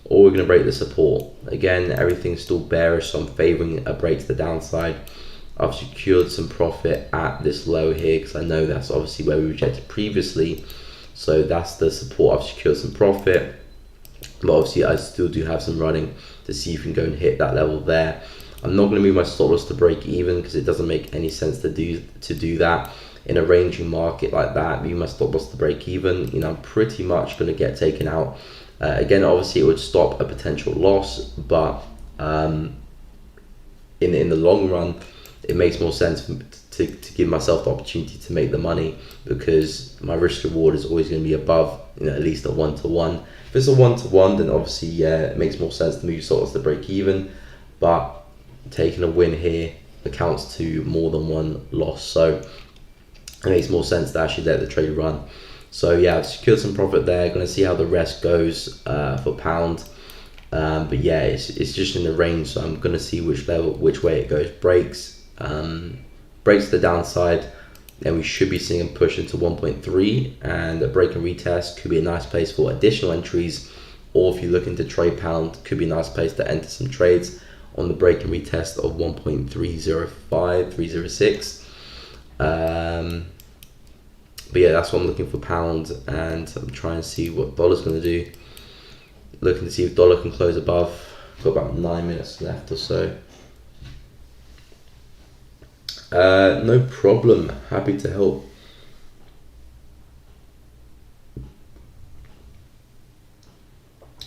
or we're going to break the support? Again, everything's still bearish, so I'm favoring a break to the downside. I've secured some profit at this low here because I know that's obviously where we rejected previously. So that's the support. I've secured some profit, but obviously I still do have some running to see if we can go and hit that level there. I'm not going to move my stop loss to break even because it doesn't make any sense to do that in a ranging market like that. Move my stop loss to break even, I'm pretty much going to get taken out. Again, obviously it would stop a potential loss, but in the long run, it makes more sense to give myself the opportunity to make the money, because my risk reward is always going to be above at least a 1-to-1. If it's a 1-to-1, then obviously it makes more sense to move stop loss to break even, but taking a win here accounts to more than one loss, so it makes more sense to actually let the trade run. So yeah, I've secured some profit there. Going to see how the rest goes for pound. But yeah, it's just in the range, so I'm going to see which way it goes. Breaks to the downside, then we should be seeing a push into 1.3, and a break and retest could be a nice place for additional entries. Or if you're looking to trade pound, could be a nice place to enter some trades on the break and retest of 1.305, 306. But yeah, that's what I'm looking for pound, and I'm trying to see what dollar's going to do. Looking to see if dollar can close above. Got about 9 minutes left or so. No problem. Happy to help.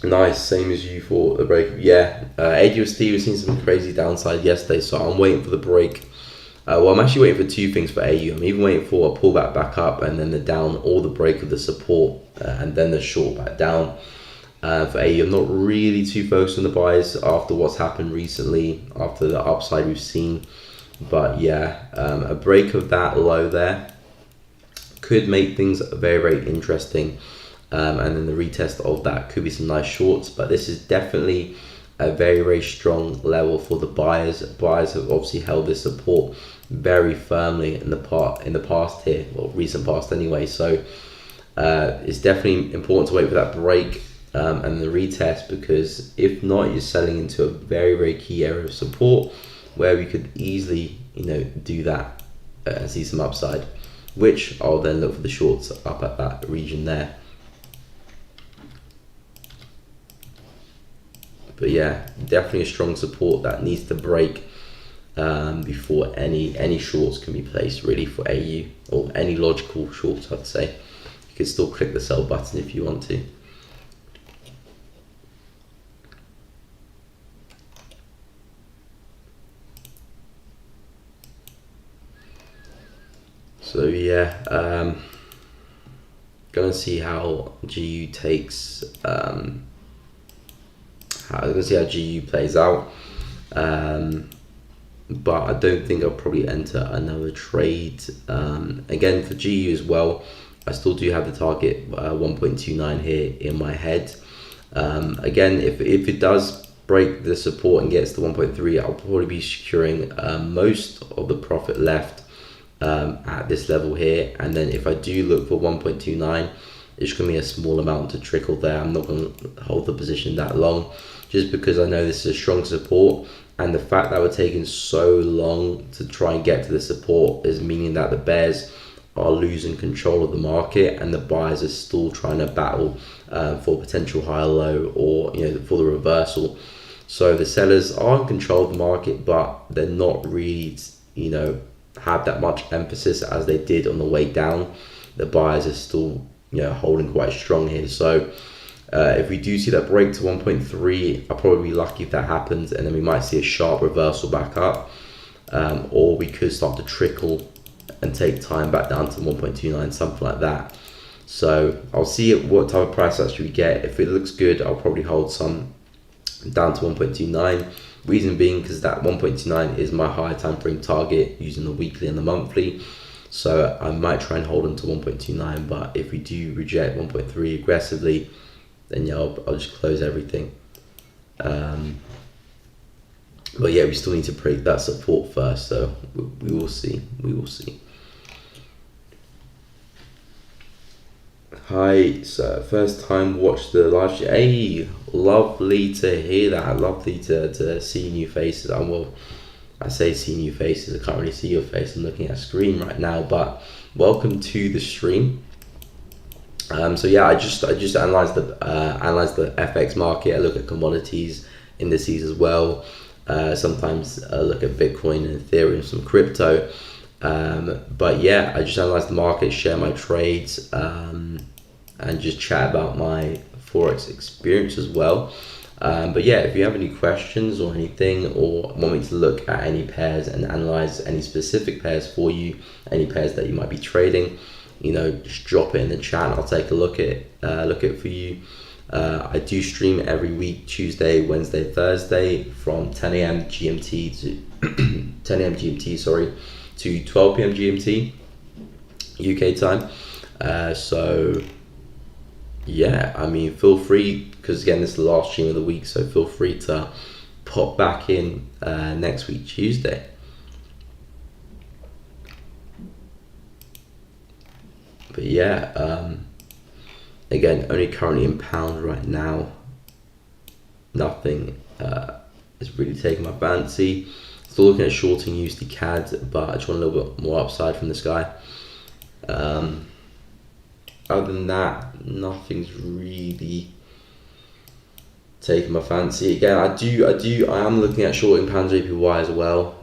Nice, same as you for the break. Yeah, AUSD was seeing some crazy downside yesterday, so I'm waiting for the break. Well, I'm actually waiting for two things for AU. I'm even waiting for a pullback back up, and then the down, or the break of the support, and then the short back down. For AU, I'm not really too focused on the buys after what's happened recently, after the upside we've seen. But yeah, a break of that low there could make things very, very interesting. And then the retest of that could be some nice shorts. But this is definitely a very, very strong level for the buyers. Buyers have obviously held this support very firmly in the past here, well, recent past anyway. So it's definitely important to wait for that break and the retest, because if not, you're selling into a very, very key area of support where we could easily, do that and see some upside, which I'll then look for the shorts up at that region there. But yeah, definitely a strong support that needs to break before any shorts can be placed really for AU, or any logical shorts, I'd say. You can still click the sell button if you want to. So yeah, gonna see how GU takes. I'm gonna see how GU plays out. But I don't think I'll probably enter another trade. Again, for GU as well, I still do have the target 1.29 here in my head. Again, if it does break the support and gets to 1.3, I'll probably be securing most of the profit left at this level here. And then if I do look for 1.29, it's going to be a small amount to trickle there. I'm not going to hold the position that long, just because I know this is a strong support, and the fact that we're taking so long to try and get to the support is meaning that the bears are losing control of the market, and the buyers are still trying to battle for potential higher low, or for the reversal. So the sellers are in control of the market, but they're not really have that much emphasis as they did on the way down. The buyers are still holding quite strong here. So if we do see that break to 1.3, I'll probably be lucky if that happens, and then we might see a sharp reversal back up, or we could start to trickle and take time back down to 1.29, something like that. So I'll see what type of price action we get. If it looks good, I'll probably hold some down to 1.29. Reason being because that 1.29 is my higher time frame target using the weekly and the monthly. So I might try and hold on to 1.29, but if we do reject 1.3 aggressively, then yeah, I'll just close everything. But yeah, we still need to break that support first, so we will see. We will see. Hi, so first time watch the live stream. Hey, lovely to hear that. Lovely to see new faces. I say see new faces. I can't really see your face. I'm looking at a screen right now, but welcome to the stream. So yeah, I just analyzed the FX market. I look at commodities, indices as well. Sometimes I look at Bitcoin and Ethereum, some crypto. But yeah, I just analyze the market, share my trades, and just chat about my Forex experience as well. But yeah, if you have any questions or anything, or want me to look at any pairs and analyze any specific pairs for you, any pairs that you might be trading, just drop it in the chat. I'll take a look at it for you. I do stream every week, Tuesday, Wednesday, Thursday, from 10 a.m. GMT to 10 a.m. GMT, to 12 p.m. GMT UK time. So yeah, I mean, feel free, because again, this is the last stream of the week, so feel free to pop back in next week, Tuesday. But yeah, again, only currently in pound right now. Nothing is really taking my fancy. Still looking at shorting USD CAD, but I just want a little bit more upside from this guy. Other than that, nothing's really taking my fancy. Again, I am looking at shorting pound JPY as well,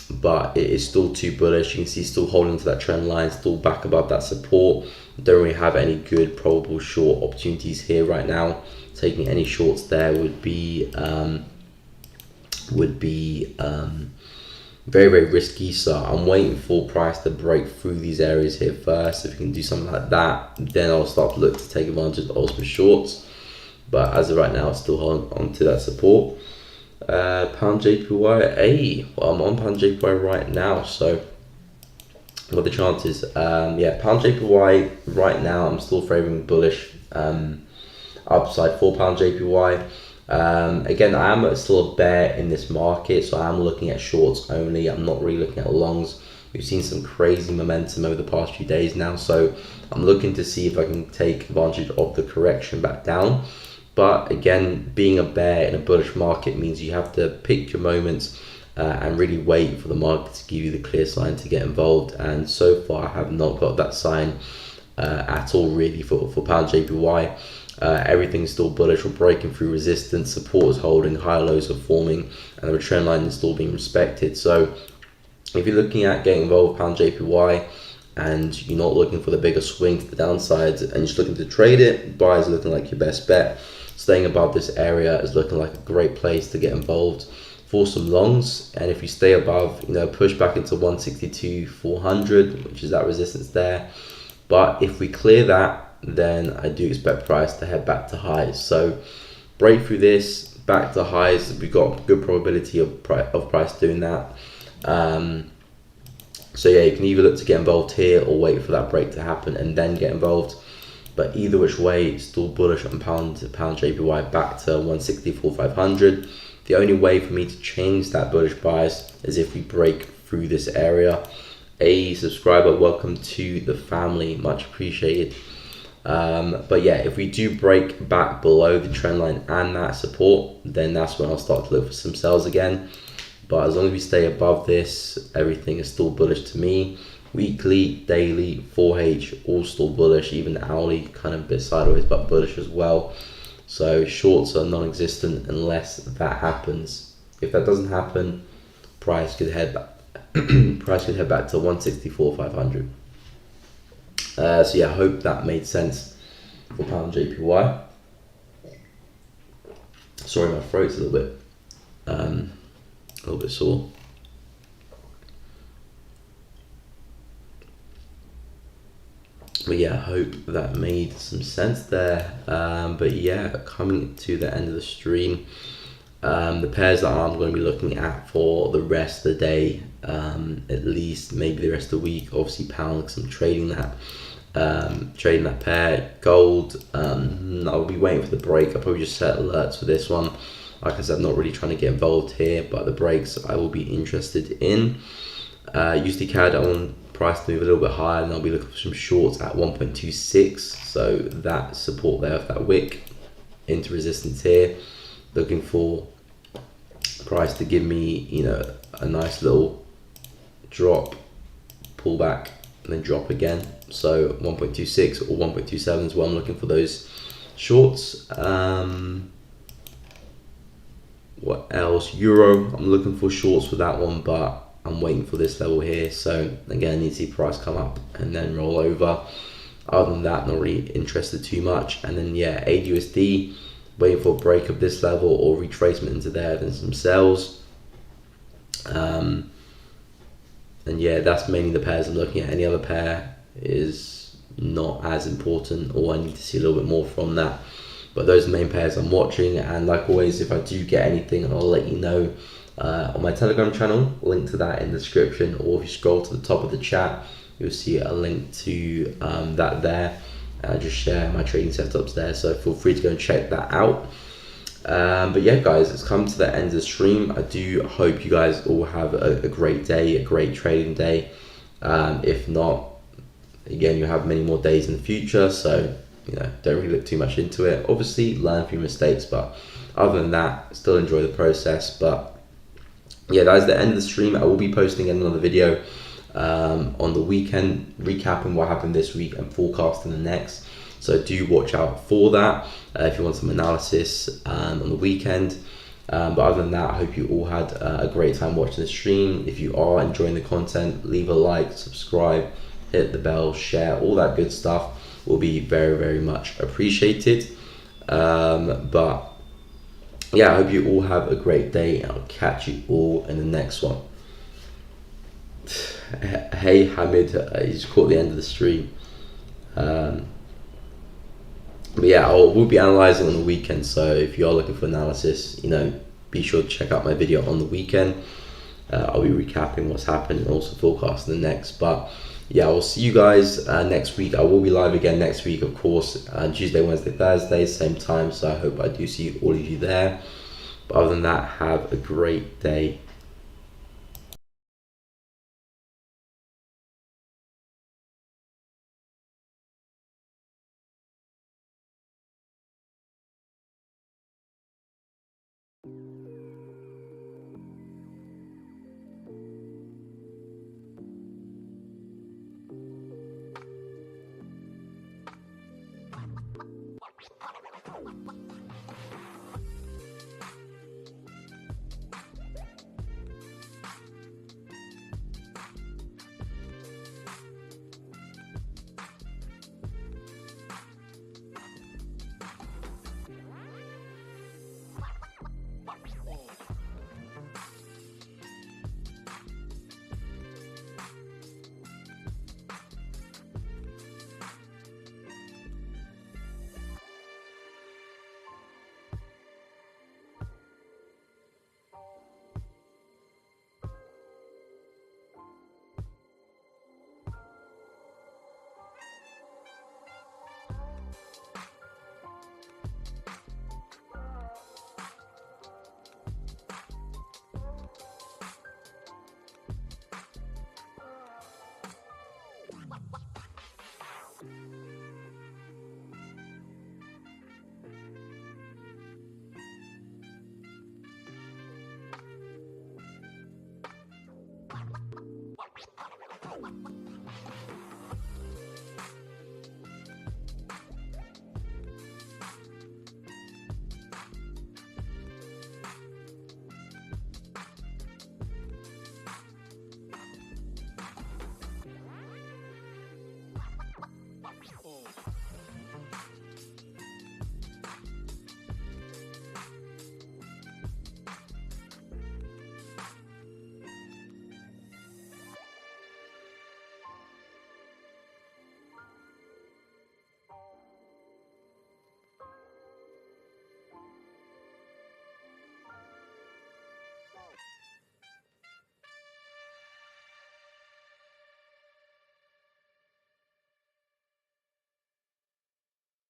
but it is still too bullish. You can see still holding to that trend line, still back above that support. Don't really have any good probable short opportunities here right now. Taking any shorts there would be very, very risky. So I'm waiting for price to break through these areas here first. If you can do something like that, then I'll start to look to take advantage of ultimate shorts. But as of right now, it's still holding on to that support. Pound JPY, well, I'm on pound JPY right now, so what are the chances? Yeah, pound JPY right now, I'm still favoring bullish upside for pound JPY. Again, I am still a bear in this market, so I am looking at shorts only. I'm not really looking at longs. We've seen some crazy momentum over the past few days now, so I'm looking to see if I can take advantage of the correction back down. But again, being a bear in a bullish market means you have to pick your moments and really wait for the market to give you the clear sign to get involved. And so far, I have not got that sign at all really for pound JPY. Everything is still bullish. We're breaking through resistance, support is holding, higher lows are forming, and the trend line is still being respected. So if you're looking at getting involved with pound JPY and you're not looking for the bigger swing to the downside and you're just looking to trade it, buy is looking like your best bet. Staying above this area is looking like a great place to get involved for some longs. And if you stay above, push back into 162.400, which is that resistance there. But if we clear that, then I do expect price to head back to highs. So break through this, back to highs, we've got good probability of price doing that. So yeah, you can either look to get involved here or wait for that break to happen and then get involved. But either which way, still bullish on pound JPY back to 164.500. The only way for me to change that bullish bias is if we break through this area. A subscriber, welcome to the family, much appreciated. But yeah, if we do break back below the trend line and that support, then that's when I'll start to look for some sells again. But as long as we stay above this, everything is still bullish to me. Weekly, daily, 4H, all still bullish, even hourly, kind of a bit sideways, but bullish as well. So shorts are non-existent unless that happens. If that doesn't happen, price could head back. Price could head back to 164.500. So yeah, I hope that made sense for pound JPY. Sorry, my throat's a little bit sore. But yeah, I hope that made some sense there. But yeah, coming to the end of the stream, the pairs that I'm going to be looking at for the rest of the day, at least maybe the rest of the week, obviously pound, because I'm trading that pair. Gold, I'll be waiting for the break. I'll probably just set alerts for this one. Like I said, I'm not really trying to get involved here, but the breaks I will be interested in. USD CAD, I want price to move a little bit higher, and I'll be looking for some shorts at 1.26. So that support there of that wick into resistance here. Looking for price to give me, a nice little drop, pull back, and then drop again. So 1.26 or 1.27 is what I'm looking for those shorts. What else? Euro, I'm looking for shorts for that one, but I'm waiting for this level here. So again, I need to see price come up and then roll over. Other than that, not really interested too much. And then yeah, AUSD, waiting for a break of this level or retracement into there, then some sells. And yeah, that's mainly the pairs I'm looking at. Any other pair is not as important, or I need to see a little bit more from that. But those are the main pairs I'm watching. And like always, if I do get anything, I'll let you know on my Telegram channel. Link to that in the description, or if you scroll to the top of the chat, you'll see a link to that there. I just share my trading setups there, so feel free to go and check that out. But yeah, guys, it's come to the end of the stream. I do hope you guys all have a great day, a great trading day. If not, Again, you have many more days in the future, so don't really look too much into it. Obviously, learn from your mistakes, but other than that, still enjoy the process. But yeah, that is the end of the stream. I will be posting another video on the weekend, recapping what happened this week and forecasting the next. So do watch out for that if you want some analysis on the weekend. But other than that, I hope you all had a great time watching the stream. If you are enjoying the content, leave a like, subscribe, hit the bell, share, all that good stuff will be very, very much appreciated. But yeah, I hope you all have a great day, and I'll catch you all in the next one. Hey Hamid, you just caught the end of the stream. But yeah, we'll be analysing on the weekend, so if you are looking for analysis, be sure to check out my video on the weekend. I'll be recapping what's happened and also forecasting the next. But yeah, I'll see you guys next week. I will be live again next week, of course, Tuesday, Wednesday, Thursday, same time, so I hope I do see all of you there. But other than that, have a great day.